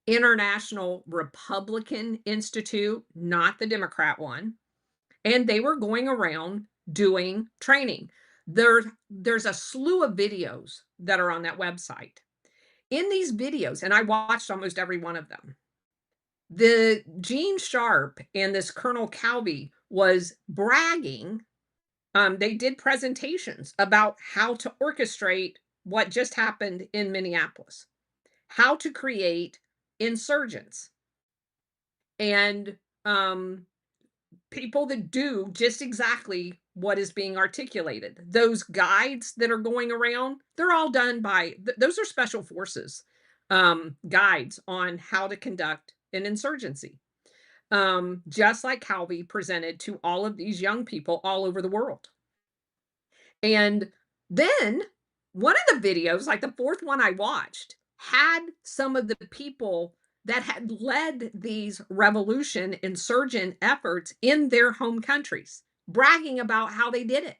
International Republican Institute, not the Democrat one, and they were going around doing training. There's a slew of videos that are on that website. In these videos, and I watched almost every one of them, the Gene Sharp and this Colonel Calvi was bragging. They did presentations about how to orchestrate what just happened in Minneapolis, how to create insurgents, and people that do just exactly what is being articulated. Those guides that are going around, they're all done by those are special forces guides on how to conduct an insurgency. Just like Calvi presented to all of these young people all over the world. And then one of the videos, like the fourth one I watched, had some of the people that had led these revolution insurgent efforts in their home countries, bragging about how they did it.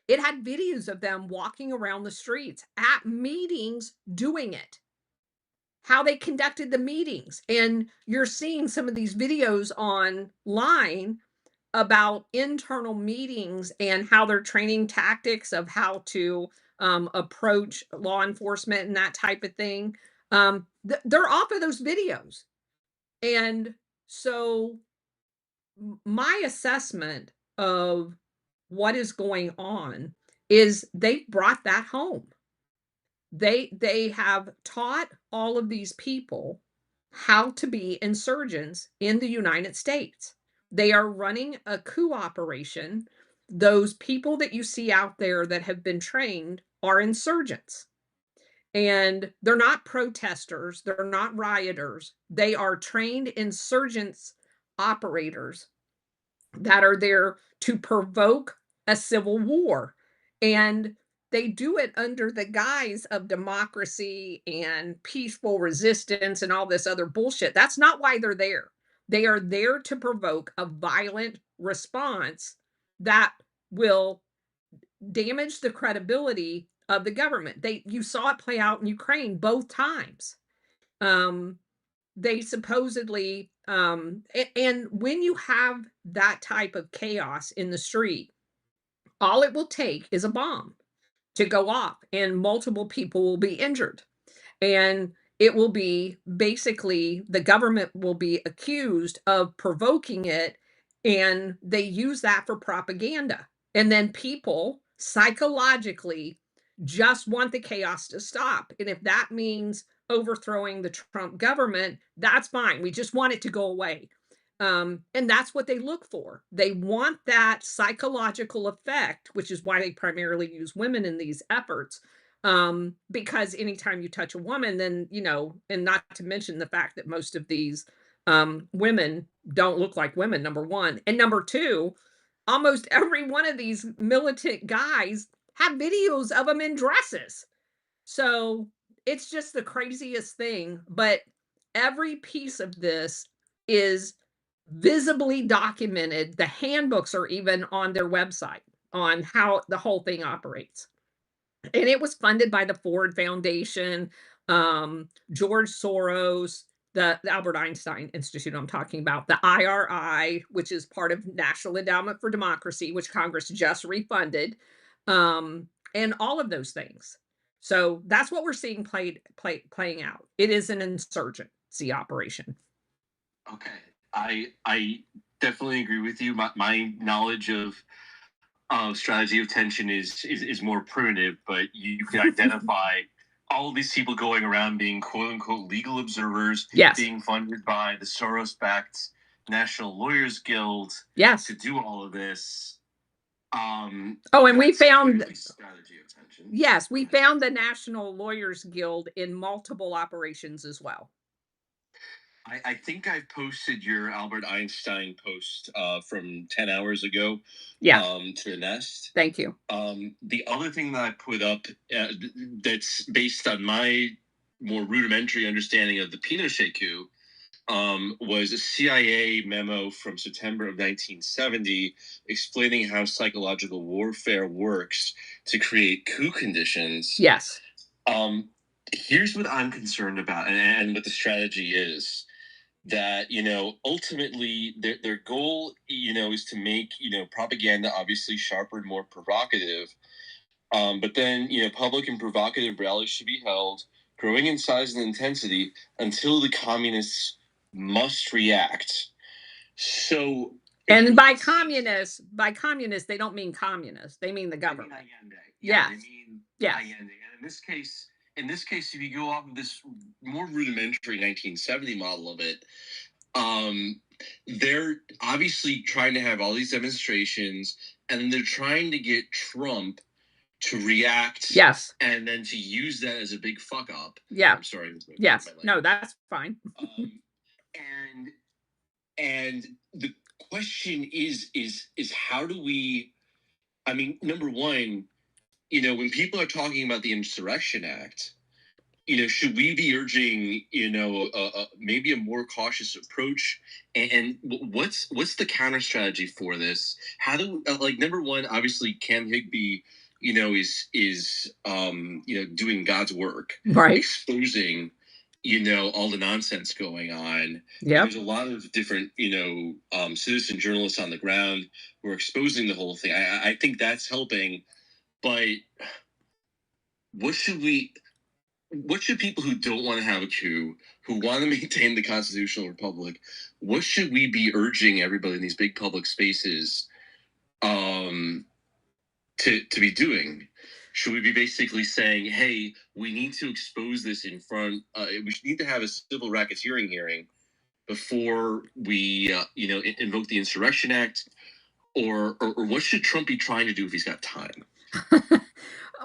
It had videos of them walking around the streets at meetings doing it, how they conducted the meetings. And you're seeing some of these videos online about internal meetings and how they're training tactics of how to approach law enforcement and that type of thing. They're off of those videos. And so my assessment of what is going on is they brought that home. They have taught all of these people how to be insurgents in the United States. They are running a coup operation. Those people that you see out there that have been trained are insurgents. And they're not protesters, they're not rioters. They are trained insurgents operators that are there to provoke a civil war. And they do it under the guise of democracy and peaceful resistance and all this other bullshit. That's not why they're there. They are there to provoke a violent response that will damage the credibility of the government. You saw it play out in Ukraine both times. Um, they supposedly and when you have that type of chaos in the street, all it will take is a bomb to go off and multiple people will be injured. And it will be basically the government will be accused of provoking it, and they use that for propaganda. And then people psychologically just want the chaos to stop. And if that means overthrowing the Trump government, that's fine. We just want it to go away. And that's what they look for. They want that psychological effect, which is why they primarily use women in these efforts, Because anytime you touch a woman, then, and not to mention the fact that most of these women don't look like women, number one. And number two, almost every one of these militant guys have videos of them in dresses. So it's just the craziest thing. But every piece of this is visibly documented. The handbooks are even on their website on how the whole thing operates. And it was funded by the Ford Foundation, George Soros, the Albert Einstein Institute I'm talking about, the IRI, which is part of National Endowment for Democracy, which Congress just refunded, and all of those things. So that's what we're seeing playing out. It is an insurgency operation. Okay. I definitely agree with you. My knowledge of strategy of tension is more primitive, but you can identify all of these people going around being quote unquote legal observers, Yes. being funded by the Soros-backed National Lawyers Guild Yes. to do all of this. Oh, and we That's found clearly strategy of tension. yes, we found the National Lawyers Guild in multiple operations as well. I think I posted your Albert Einstein post from 10 hours ago Yeah. to the Nest. Thank you. The other thing that I put up that's based on my more rudimentary understanding of the Pinochet coup was a CIA memo from September of 1970 explaining how psychological warfare works to create coup conditions. Yes. Here's what I'm concerned about and what the strategy is. That ultimately their goal is to make propaganda obviously sharper and more provocative, but then public and provocative rallies should be held, growing in size and intensity until the communists must react. So, and by communists, they don't mean communists; they mean the government. They mean Allende. Yeah, they mean yeah. Allende. And in this case, if you go off of this more rudimentary 1970 model of it, they're obviously trying to have all these demonstrations, and they're trying to get Trump to react. Yes. And then to use that as a big fuck up. Yeah. I'm sorry. Yes. No, that's fine. And the question is how do we? I mean, number one, when people are talking about the Insurrection Act, should we be urging, maybe a more cautious approach? And what's the counter strategy for this? How do number one, obviously Cam Higby, is doing God's work, right? Exposing, all the nonsense going on. Yeah. There's a lot of different, citizen journalists on the ground who are exposing the whole thing. I think that's helping, but what should people who don't want to have a coup, who want to maintain the constitutional republic, what should we be urging everybody in these big public spaces to be doing? Should we be basically saying, hey, we need to expose this in front, we need to have a civil racketeering hearing before we, invoke the Insurrection Act? Or what should Trump be trying to do if he's got time?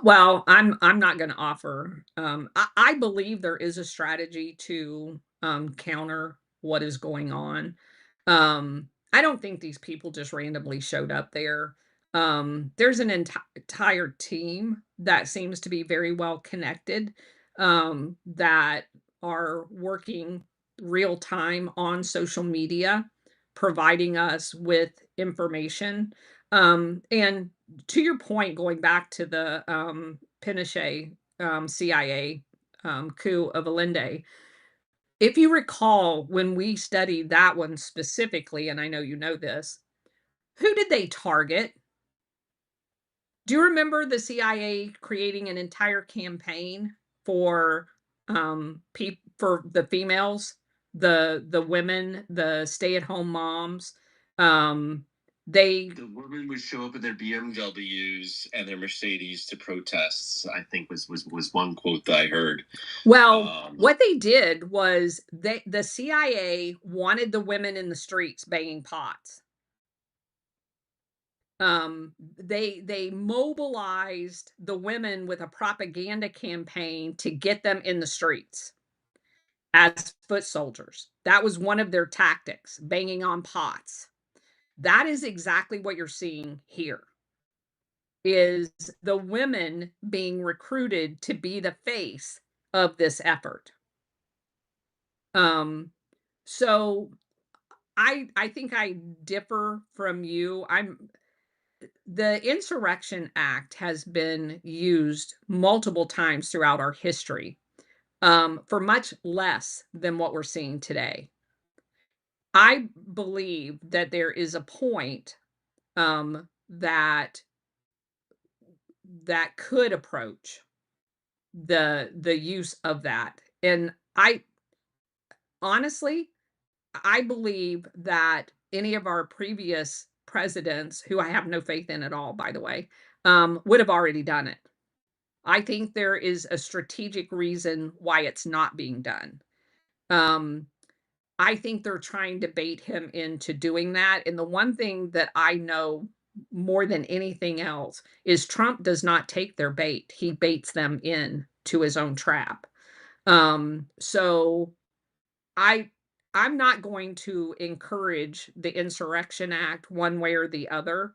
Well, I'm not going to offer. I believe there is a strategy to counter what is going on. I don't think these people just randomly showed up there. There's an entire team that seems to be very well connected, that are working real time on social media, providing us with information. And to your point, going back to the Pinochet CIA coup of Allende, if you recall, when we studied that one specifically, and I know you know this, who did they target? Do you remember the CIA creating an entire campaign for for the females, the women, the stay-at-home moms? The women would show up in their BMWs and their Mercedes to protests, I think was one quote that I heard. Well, what they did was the CIA wanted the women in the streets banging pots. They mobilized the women with a propaganda campaign to get them in the streets as foot soldiers. That was one of their tactics, banging on pots. That is exactly what you're seeing here, is the women being recruited to be the face of this effort. Um, so I think I differ from you. The Insurrection Act has been used multiple times throughout our history, for much less than what we're seeing today. I believe that there is a point, that could approach the use of that, and I honestly, I believe that any of our previous presidents, who I have no faith in at all, by the way, would have already done it. I think there is a strategic reason why it's not being done. Um, I think they're trying to bait him into doing that, and the one thing that I know more than anything else is Trump does not take their bait. He baits them in to his own trap. So I I'm not going to encourage the Insurrection Act one way or the other.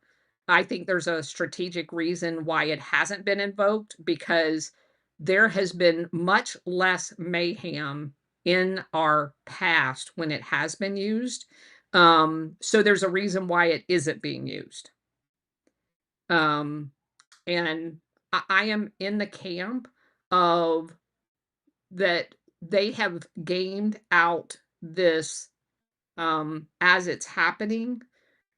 I think there's a strategic reason why it hasn't been invoked, because there has been much less mayhem in our past when it has been used. So there's a reason why it isn't being used. Um, and I am in the camp of that they have gamed out this, as it's happening,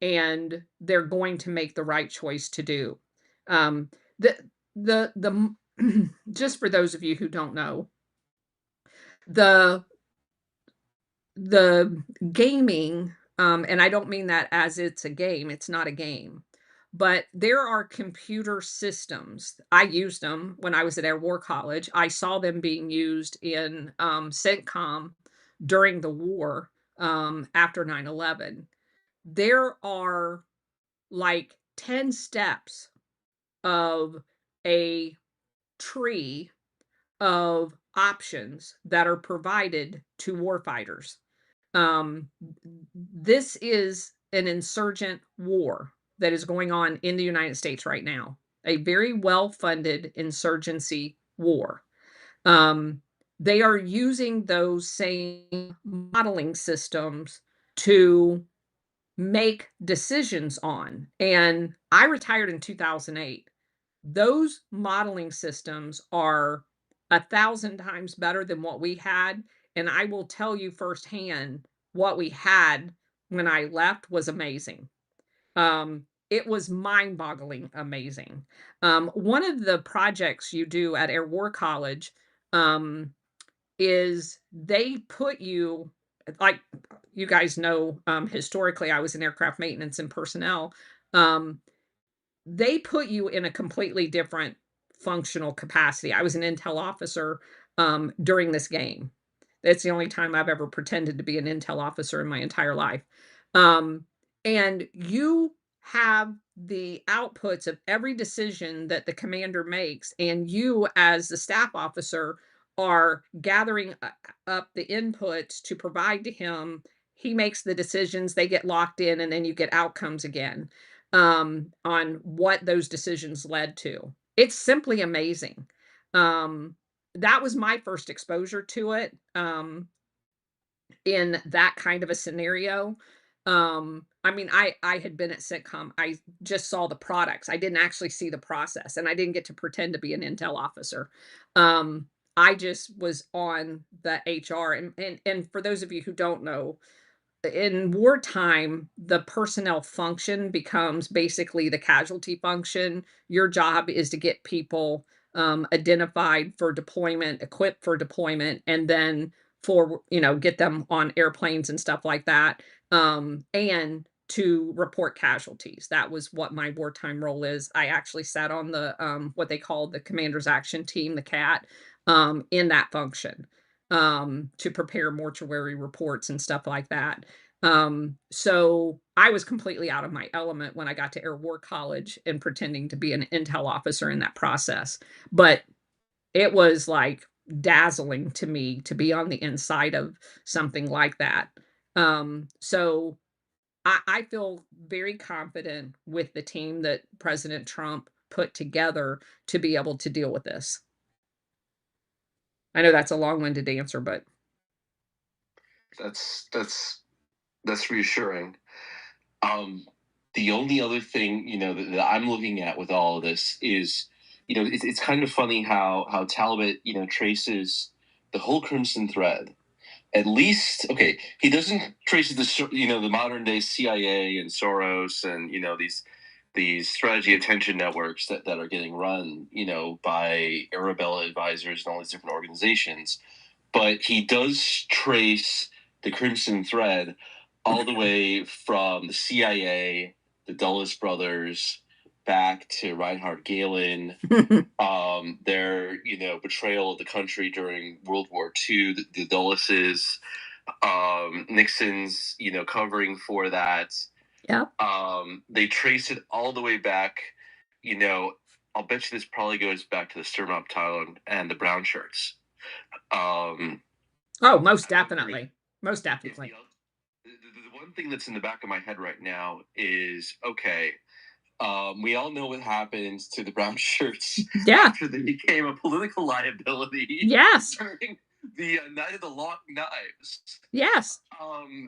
and they're going to make the right choice to do. Um, the just for those of you who don't know, the the gaming, and I don't mean that as it's a game, it's not a game, but there are computer systems. I used them when I was at Air War College. I saw them being used in CENTCOM during the war, after 9/11. There are like 10 steps of a tree of options that are provided to warfighters. This is an insurgent war that is going on in the United States right now, a very well funded insurgency war. Um, they are using those same modeling systems to make decisions on. And I retired in 2008. Those modeling systems are 1,000 times better than what we had. And I will tell you firsthand, what we had when I left was amazing. It was mind-boggling amazing. One of the projects you do at Air War College, um, is they put you, like, you guys know, historically, I was in aircraft maintenance and personnel. Um, they put you in a completely different functional capacity. I was an intel officer, during this game. That's the only time I've ever pretended to be an intel officer in my entire life. Um, and you have the outputs of every decision that the commander makes, and you, as the staff officer, are gathering up the inputs to provide to him. He makes the decisions, they get locked in, and then you get outcomes again, on what those decisions led to. It's simply amazing. Um, that was my first exposure to it, in that kind of a scenario. I mean, I had been at sitcom. I just saw the products. I didn't actually see the process, and I didn't get to pretend to be an intel officer. I just was on the HR, and for those of you who don't know, in wartime, the personnel function becomes basically the casualty function. Your job is to get people, identified for deployment, equipped for deployment, and then for, get them on airplanes and stuff like that, and to report casualties. That was what my wartime role is. I actually sat on the, what they call the Commander's Action Team, the CAT, in that function, to prepare mortuary reports and stuff like that. So I was completely out of my element when I got to Air War College and pretending to be an intel officer in that process. But it was, like, dazzling to me to be on the inside of something like that. So I feel very confident with the team that President Trump put together to be able to deal with this. I know that's a long-winded answer, but That's that's reassuring. The only other thing, that I'm looking at with all of this is, it's kind of funny how Talbot, traces the whole Crimson Thread. At least, okay, he doesn't trace the modern day CIA and Soros and these strategy attention networks that are getting run, by Arabella advisors and all these different organizations. But he does trace the Crimson Thread all the way from the CIA, the Dulles brothers, back to Reinhard Gehlen, their betrayal of the country during World War II, the Dulleses, Nixon's covering for that. yeah. They trace it all the way back. I'll bet you this probably goes back to the Sturmop Thailand and the brown shirts. Oh, most definitely. Most definitely. The one thing that's in the back of my head right now is, okay, we all know what happens to the brown shirts Yeah. after they became a political liability. Yes. During the Night of the Long Knives. Yes.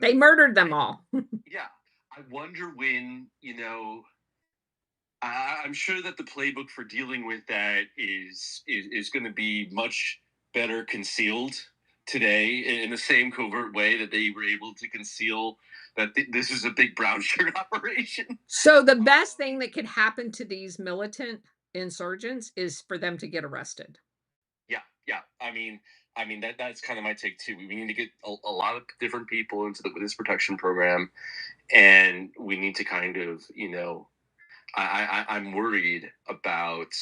They murdered them all. Yeah. I wonder when, I'm sure that the playbook for dealing with that is going to be much better concealed today in the same covert way that they were able to conceal that this is a big brown shirt operation. So the best thing that could happen to these militant insurgents is for them to get arrested. Yeah. I mean that's kind of my take too. We need to get a lot of different people into the witness protection program, and we need to kind of, I'm worried about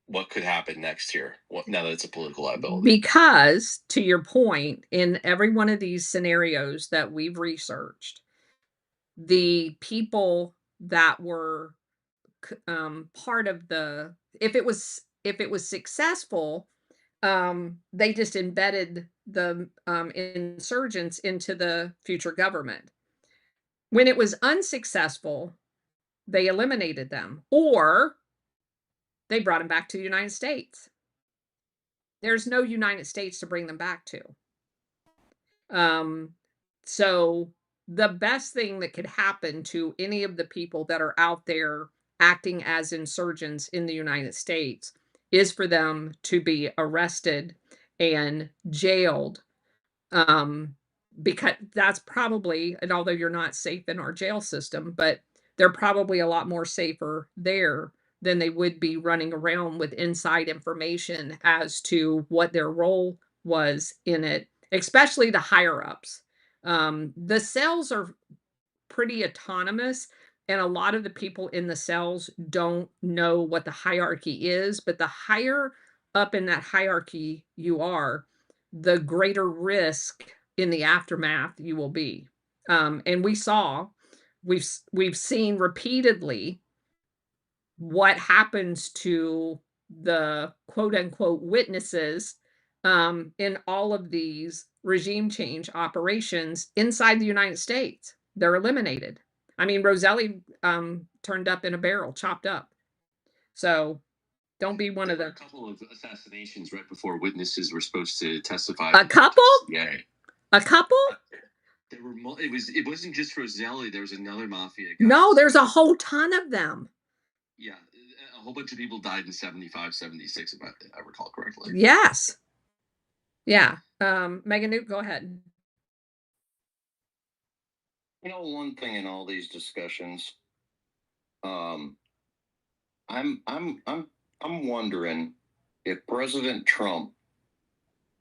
what could happen next year now that it's a political liability. Because, to your point, in every one of these scenarios that we've researched, the people that were part of the if it was successful, they just embedded the insurgents into the future government. When it was unsuccessful, they eliminated them, or they brought them back to the United States. There's no United States to bring them back to. So the best thing that could happen to any of the people that are out there acting as insurgents in the United States is for them to be arrested and jailed. Because that's probably, and although you're not safe in our jail system, but they're probably a lot more safer there than they would be running around with inside information as to what their role was in it, especially the higher ups. The cells are pretty autonomous, and a lot of the people in the cells don't know what the hierarchy is, but the higher up in that hierarchy you are, the greater risk in the aftermath you will be. And we've seen repeatedly what happens to the quote unquote witnesses in all of these regime change operations inside the United States. They're eliminated. I mean, Roselli turned up in a barrel, chopped up. So don't be one of the. A couple of assassinations right before witnesses were supposed to testify. A couple? Yeah. A couple? There were. It wasn't just Roselli. There was another mafia guy. No, there's a whole ton of them. Yeah, a whole bunch of people died in 75, 76, if I recall correctly. Yes. Yeah. Megan Newt, go ahead. One thing in all these discussions, I'm wondering if President Trump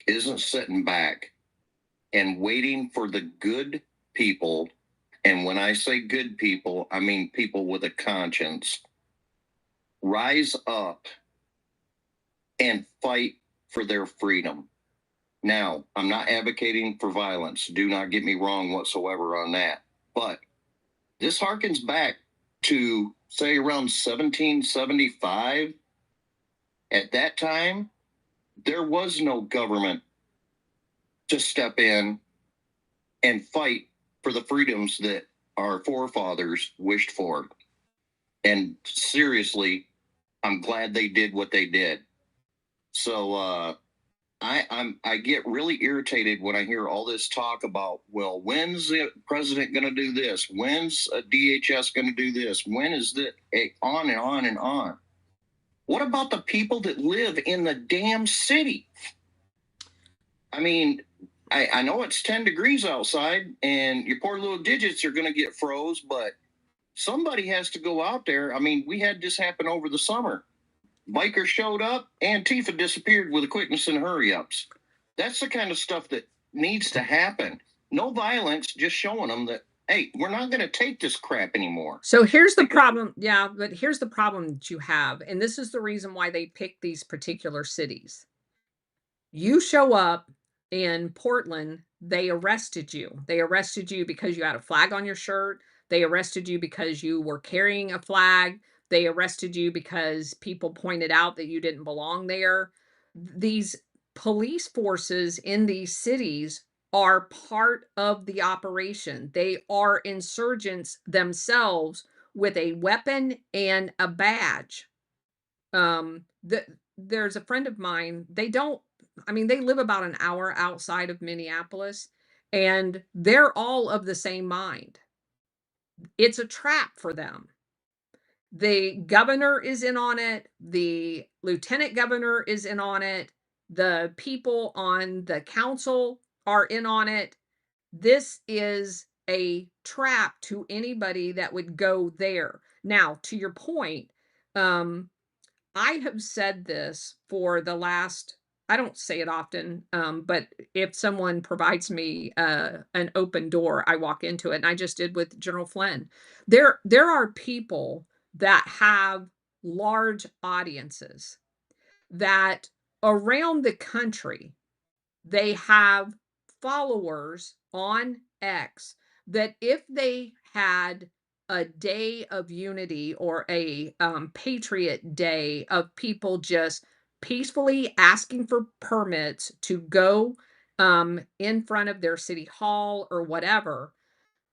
isn't sitting back and waiting for the good people, and when I say good people, I mean people with a conscience, rise up and fight for their freedom. Now, I'm not advocating for violence. Do not get me wrong whatsoever on that. But This harkens back to, say, around 1775. At that time, there was no government to step in and fight for the freedoms that our forefathers wished for. And seriously, I'm glad they did what they did. So I get really irritated when I hear all this talk about, well, when's the president going to do this? When's a DHS going to do this? When is that? On and on and on. What about the people that live in the damn city? I mean, I know it's 10 degrees outside and your poor little digits are going to get froze, but somebody has to go out there. I mean, we had this happen over the summer. Bikers showed up, Antifa disappeared with a quickness and hurry-ups. That's the kind of stuff that needs to happen. No violence, just showing them that, hey, we're not going to take this crap anymore. So here's the problem. Yeah, but here's the problem that you have. And this is the reason why they pick these particular cities. You show up in Portland, they arrested you. They arrested you because you had a flag on your shirt. They arrested you because you were carrying a flag. They arrested you because people pointed out that you didn't belong there. These police forces in these cities are part of the operation. They are insurgents themselves with a weapon and a badge. There's a friend of mine, they live about an hour outside of Minneapolis, and they're all of the same mind. It's a trap for them. The governor is in on it, the lieutenant governor is in on it, the people on the council are in on it. This is a trap to anybody that would go there. Now, to your point, I have said this for the last, I don't say it often, but if someone provides me an open door, I walk into it. And I just did with General Flynn. There are people that have large audiences that around the country, they have followers on X that if they had a day of unity or a patriot day of people just peacefully asking for permits to go in front of their city hall or whatever,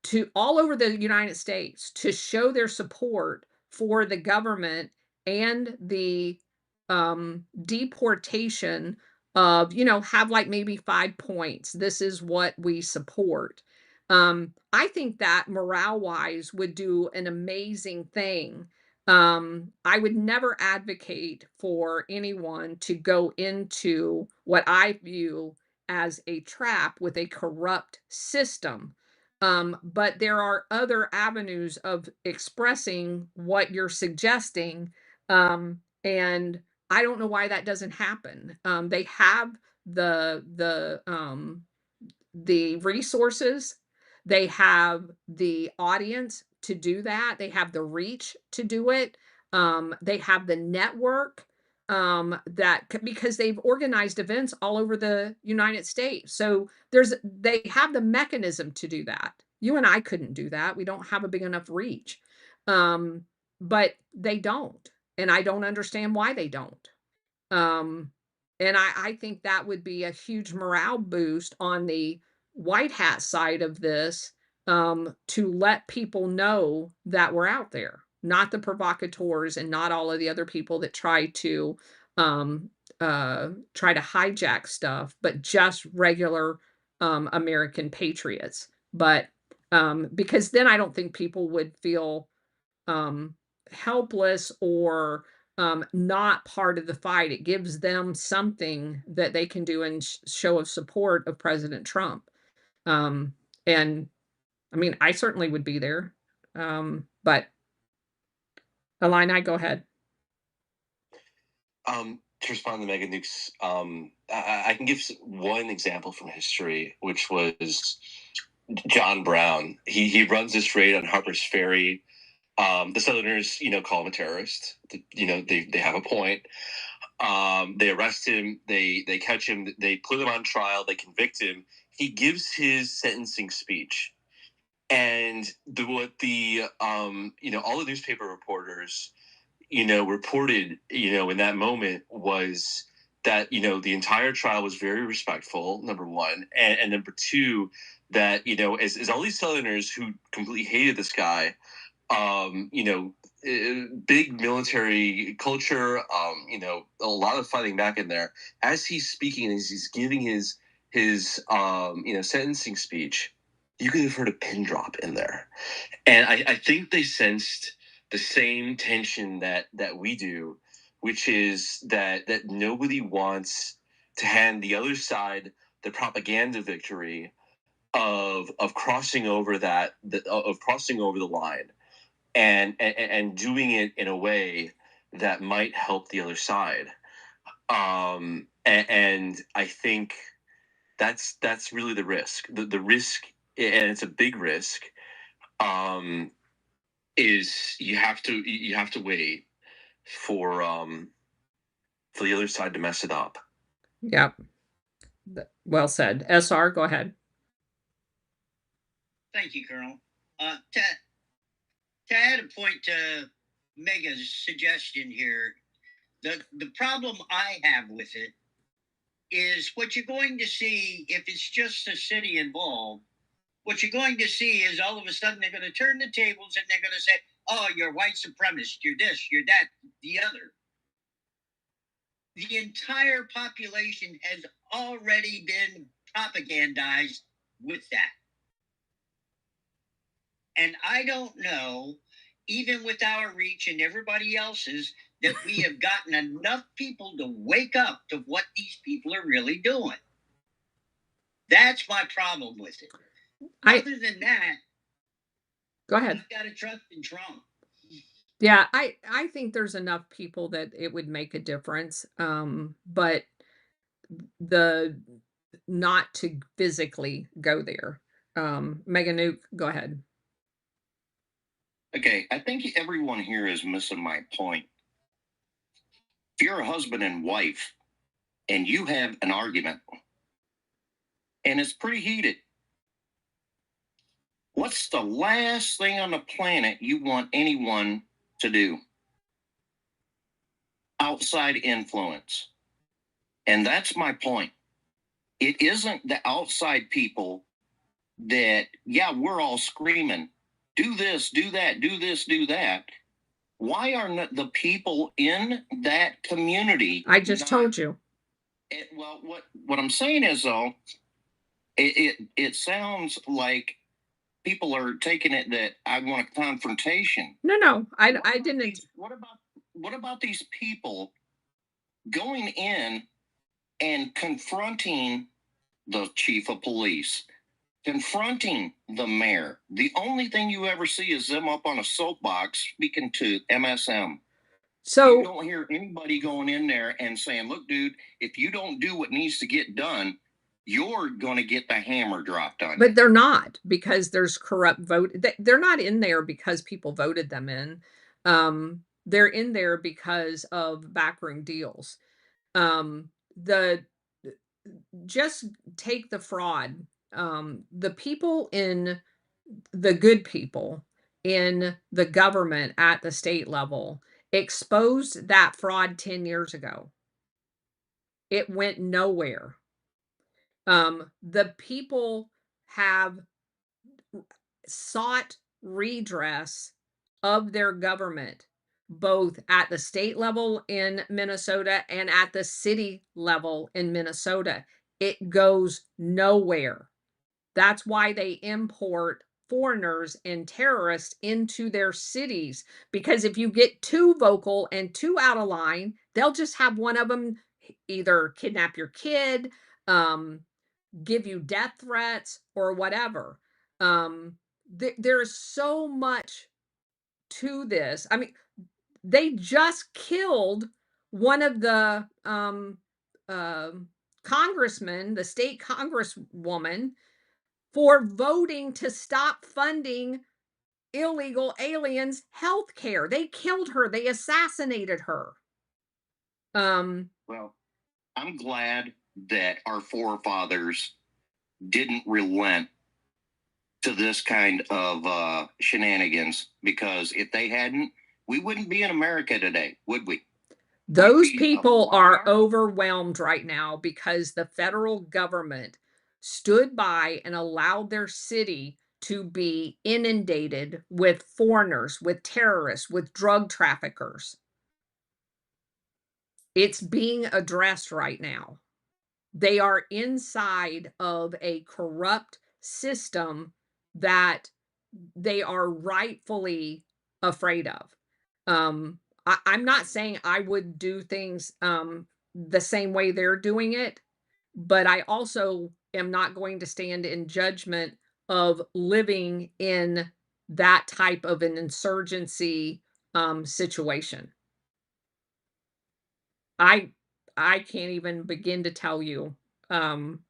to all over the United States to show their support for the government and the deportation of, have like maybe 5 points. This is what we support. I think that morale wise would do an amazing thing. I would never advocate for anyone to go into what I view as a trap with a corrupt system. But there are other avenues of expressing what you're suggesting. And I don't know why that doesn't happen. They have the resources, they have the audience to do that, they have the reach to do it, they have the network because they've organized events all over the United States. So they have the mechanism to do that. You and I couldn't do that. We don't have a big enough reach. Um, but they don't. And I don't understand why they don't. Um, and I think that would be a huge morale boost on the white hat side of this, to let people know that we're out there, not the provocateurs and not all of the other people that um, try to hijack stuff, but just regular American patriots. But because then I don't think people would feel um, helpless or not part of the fight. It gives them something that they can do in show of support of President Trump. Um, and I mean, I certainly would be there. But Illini, go ahead. To respond to Megan Nukes, I can give one example from history, which was John Brown. He runs this raid on Harper's Ferry. The Southerners, call him a terrorist. They have a point. They arrest him. They catch him. They put him on trial. They convict him. He gives his sentencing speech, And what the all the newspaper reporters reported in that moment was that the entire trial was very respectful, number one, and number two, that as all these Southerners who completely hated this guy, big military culture, a lot of fighting back in there. As he's speaking, as he's giving his sentencing speech, you could have heard a pin drop in there, and I think they sensed the same tension that we do, which is that nobody wants to hand the other side the propaganda victory of crossing over of crossing over the line and doing it in a way that might help the other side. And I think that's really the risk. The risk, and it's a big risk, is you have to wait for the other side to mess it up. Yep. Well said. SR, go ahead. Thank you, Colonel. To add a point to Mega's suggestion here, the problem I have with it is what you're going to see if it's just a city involved. What you're going to see is all of a sudden they're going to turn the tables and they're going to say, "Oh, you're white supremacist, you're this, you're that, the other." The entire population has already been propagandized with that. And I don't know, even with our reach and everybody else's, that we have gotten enough people to wake up to what these people are really doing. That's my problem with it. Other than that, go ahead. You've got to trust in Trump. Yeah, I think there's enough people that it would make a difference. But the not to physically go there. Megan Nuke, go ahead. Okay, I think everyone here is missing my point. If you're a husband and wife and you have an argument and it's pretty heated, what's the last thing on the planet you want anyone to do? Outside influence. And that's my point. It isn't the outside people that, yeah, we're all screaming, do this, do that, do this, do that. Why are not the people in that community? I just told you. Well, what I'm saying is, though, it sounds like people are taking it that I want a confrontation. No, I didn't. What about these people going in and confronting the chief of police, confronting the mayor? The only thing you ever see is them up on a soapbox speaking to MSM. So you don't hear anybody going in there and saying, "Look, dude, if you don't do what needs to get done, you're going to get the hammer dropped on you." But they're not, because there's corrupt vote. They're not in there because people voted them in. They're in there because of backroom deals. The Just take the fraud. The people in the good people in the government at the state level exposed that fraud 10 years ago. It went nowhere. The people have sought redress of their government, both at the state level in Minnesota and at the city level in Minnesota. It goes nowhere. That's why they import foreigners and terrorists into their cities, because if you get too vocal and too out of line, they'll just have one of them either kidnap your kid, give you death threats, or whatever. There is so much to this. I mean, they just killed one of the congressmen, the state congresswoman, for voting to stop funding illegal aliens' health care. They killed her. They assassinated her. Well, I'm glad that our forefathers didn't relent to this kind of shenanigans, because if they hadn't, we wouldn't be in America today, would we? Those be a people are far- overwhelmed right now because the federal government stood by and allowed their city to be inundated with foreigners, with terrorists, with drug traffickers. It's being addressed right now. They are inside of a corrupt system that they are rightfully afraid of. I'm not saying I would do things the same way they're doing it, but I also am not going to stand in judgment of living in that type of an insurgency situation. I I can't even begin to tell you um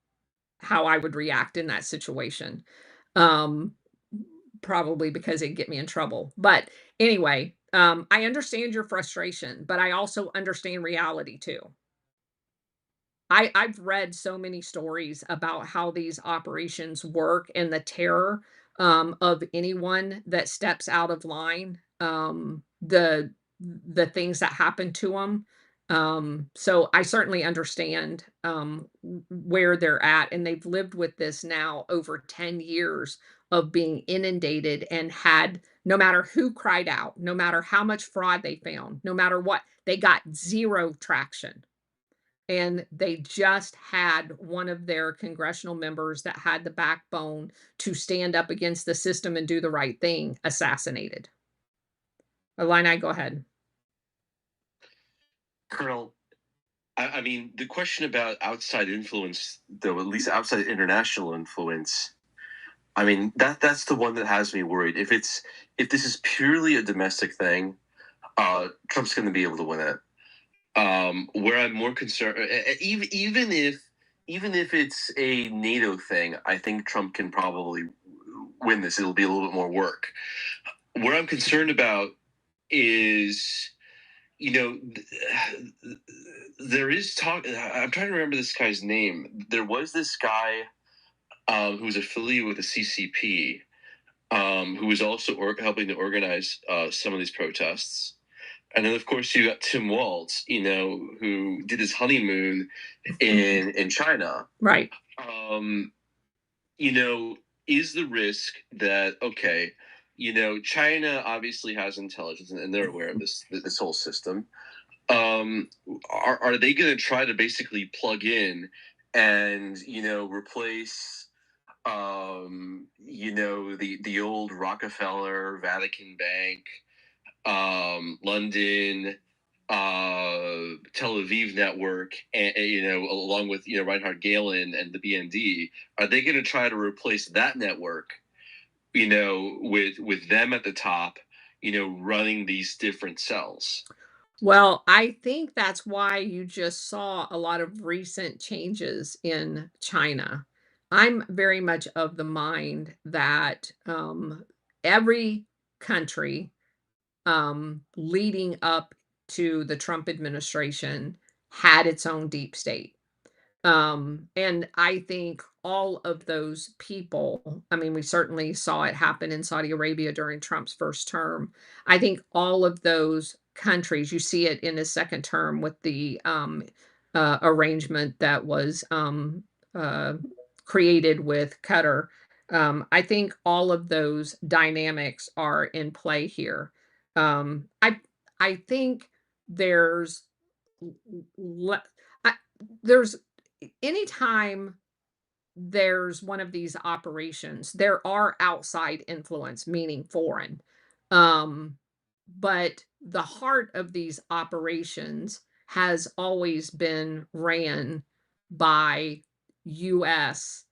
how I would react in that situation. Um, Probably because it'd get me in trouble. But anyway, I understand your frustration, but I also understand reality too. I've read so many stories about how these operations work and the terror of anyone that steps out of line. The things that happen to them. So I certainly understand where they're at, and they've lived with this now over 10 years of being inundated and had no matter who cried out, no matter how much fraud they found, no matter what, they got zero traction, and they just had one of their congressional members that had the backbone to stand up against the system and do the right thing assassinated. Illini, go ahead. Colonel, I mean, the question about outside influence, though, at least outside international influence, I mean, that's the one that has me worried. If this is purely a domestic thing, Trump's going to be able to win it. Where I'm more concerned, even if it's a NATO thing, I think Trump can probably win this. It'll be a little bit more work. Where I'm concerned about is, you know, there is talk. I'm trying to remember this guy's name. There was this guy who was affiliated with the CCP, who was also helping to organize some of these protests. And then, of course, you got Tim Walz, who did his honeymoon in China. Right. You know, is the risk that, okay, China obviously has intelligence and they're aware of this whole system. Are they going to try to basically plug in and, replace, the old Rockefeller, Vatican Bank, London, Tel Aviv network, and along with Reinhard Galen and the BND? Are they going to try to replace that network? With them at the top, running these different cells. Well, I think that's why you just saw a lot of recent changes in China. I'm very much of the mind that every country leading up to the Trump administration had its own deep state. And I think all of those people, I mean, we certainly saw it happen in Saudi Arabia during Trump's first term. I think all of those countries, you see it in his second term with the arrangement that was uh, created with Qatar. I think all of those dynamics are in play here. Um, I I think there's le- I, there's anytime there's one of these operations, there are outside influence, meaning foreign. Um, but the heart of these operations has always been ran by US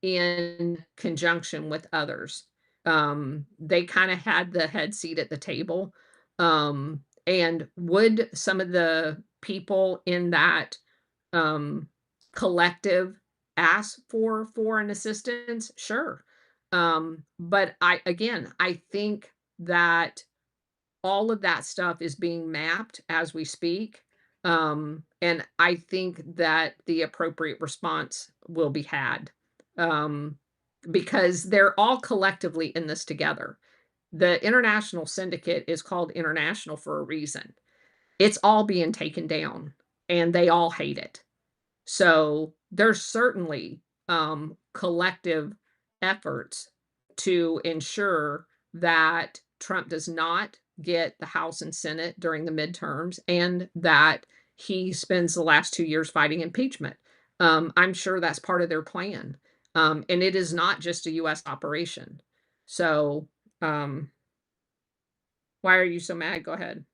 in conjunction with others. They kind of had the head seat at the table. And would some of the people in that um, collective ask for foreign assistance? Sure. But I think that all of that stuff is being mapped as we speak. And I think that the appropriate response will be had. Um, because they're all collectively in this together. The international syndicate is called international for a reason. It's all being taken down, and they all hate it. So there's certainly collective efforts to ensure that Trump does not get the House and Senate during the midterms and that he spends the last 2 years fighting impeachment. I'm sure that's part of their plan. And it is not just a US operation. So, um, why are you so mad? Go ahead.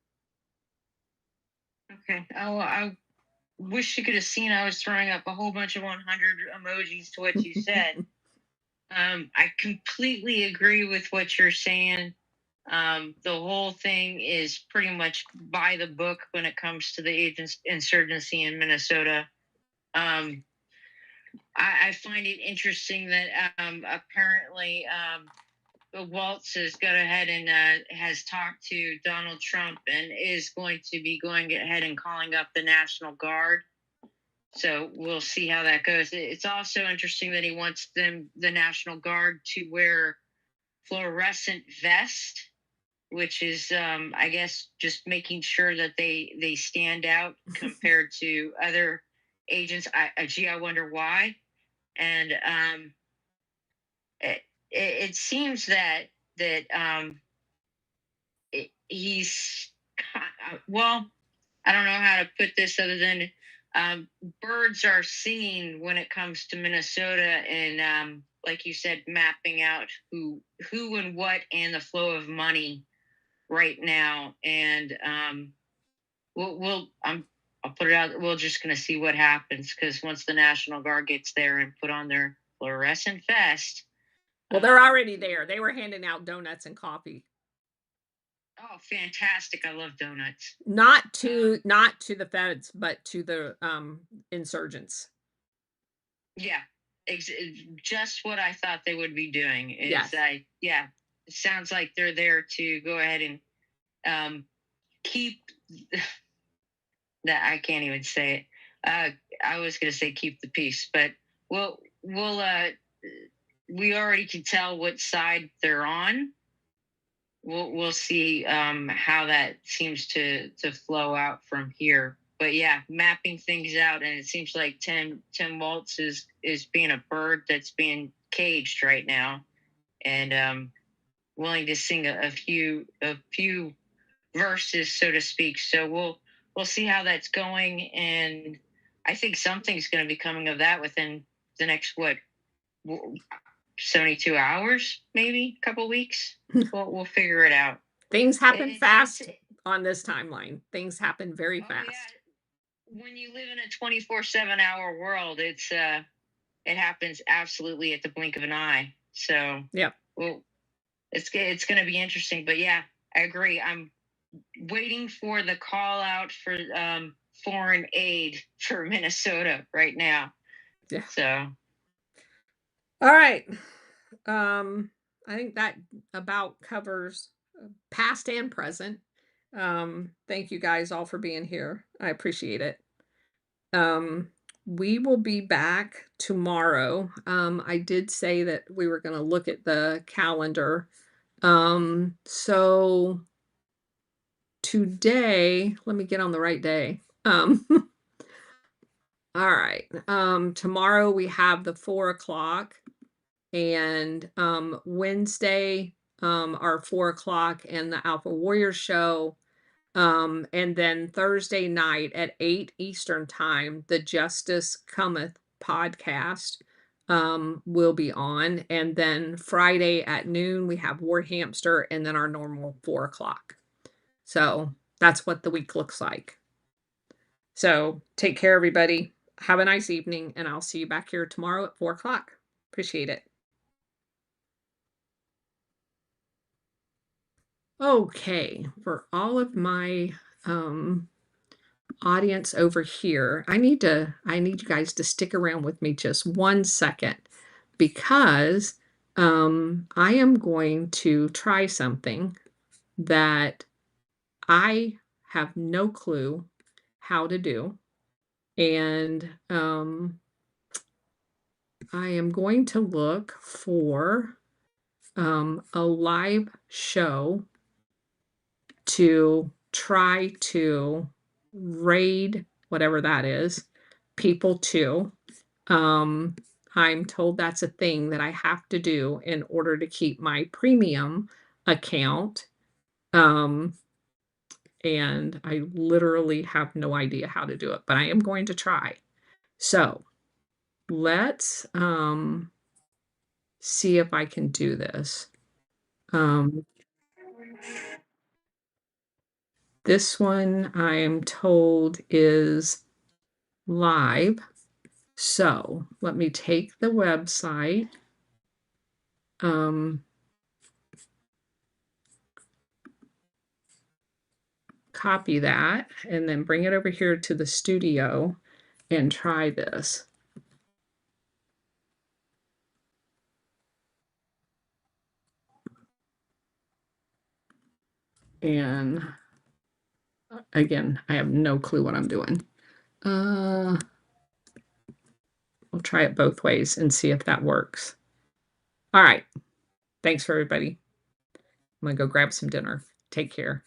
Okay. I wish you could have seen I was throwing up a whole bunch of 100 emojis to what you said. I completely agree with what you're saying. The whole thing is pretty much by the book when it comes to the insurgency in Minnesota. I find it interesting that apparently Waltz has gone ahead and has talked to Donald Trump and is going to be going ahead and calling up the National Guard. So we'll see how that goes. It's also interesting that he wants the National Guard to wear fluorescent vest, which is, I guess, just making sure that they stand out compared to other agents. I wonder why. And it seems that he's, well, I don't know how to put this other than birds are singing when it comes to Minnesota, and like you said, mapping out who and what and the flow of money right now. And I'll put it out. We're just going to see what happens, because once the National Guard gets there and put on their fluorescent vest. Well, they're already there. They were handing out donuts and coffee. Oh, fantastic. I love donuts. Not to the feds, but to the insurgents. Yeah. Just what I thought they would be doing. Yes. It sounds like they're there to go ahead and keep that. I can't even say it. I was going to say keep the peace, but we already can tell what side they're on. We'll see how that seems to flow out from here. But yeah, mapping things out, and it seems like Tim Waltz is being a bird that's being caged right now, and willing to sing a few verses, so to speak. So we'll see how that's going, and I think something's going to be coming of that within the next 72 hours, maybe a couple weeks. We'll figure it out. Things happen fast on this timeline. Things happen very fast. Yeah. When you live in a 24/7 hour world, it happens absolutely at the blink of an eye. So yeah, well, it's going to be interesting. But yeah, I agree. I'm waiting for the call out for foreign aid for Minnesota right now. Yeah. So all right. I think that about covers past and present. Thank you guys all for being here. I appreciate it. We will be back tomorrow. I did say that we were going to look at the calendar. So today, let me get on the right day. All right. Tomorrow we have the 4:00, and Wednesday, our 4:00 and the Alpha Warrior show. And then Thursday night at 8 Eastern time, the Justice Cometh podcast will be on. And then Friday at noon, we have War Hamster, and then our normal 4:00. So that's what the week looks like. So take care, everybody. Have a nice evening, and I'll see you back here tomorrow at 4:00. Appreciate it. Okay, for all of my audience over here, I need you guys to stick around with me just 1 second, because I am going to try something that I have no clue how to do, and I am going to look for a live show to try to raid whatever that is, people to. I'm told that's a thing that I have to do in order to keep my premium account. And I literally have no idea how to do it, but I am going to try. So let's see if I can do this. This one I am told is live. So let me take the website. Copy that and then bring it over here to the studio and try this. And again, I have no clue what I'm doing. We'll try it both ways and see if that works. All right. Thanks for everybody. I'm going to go grab some dinner. Take care.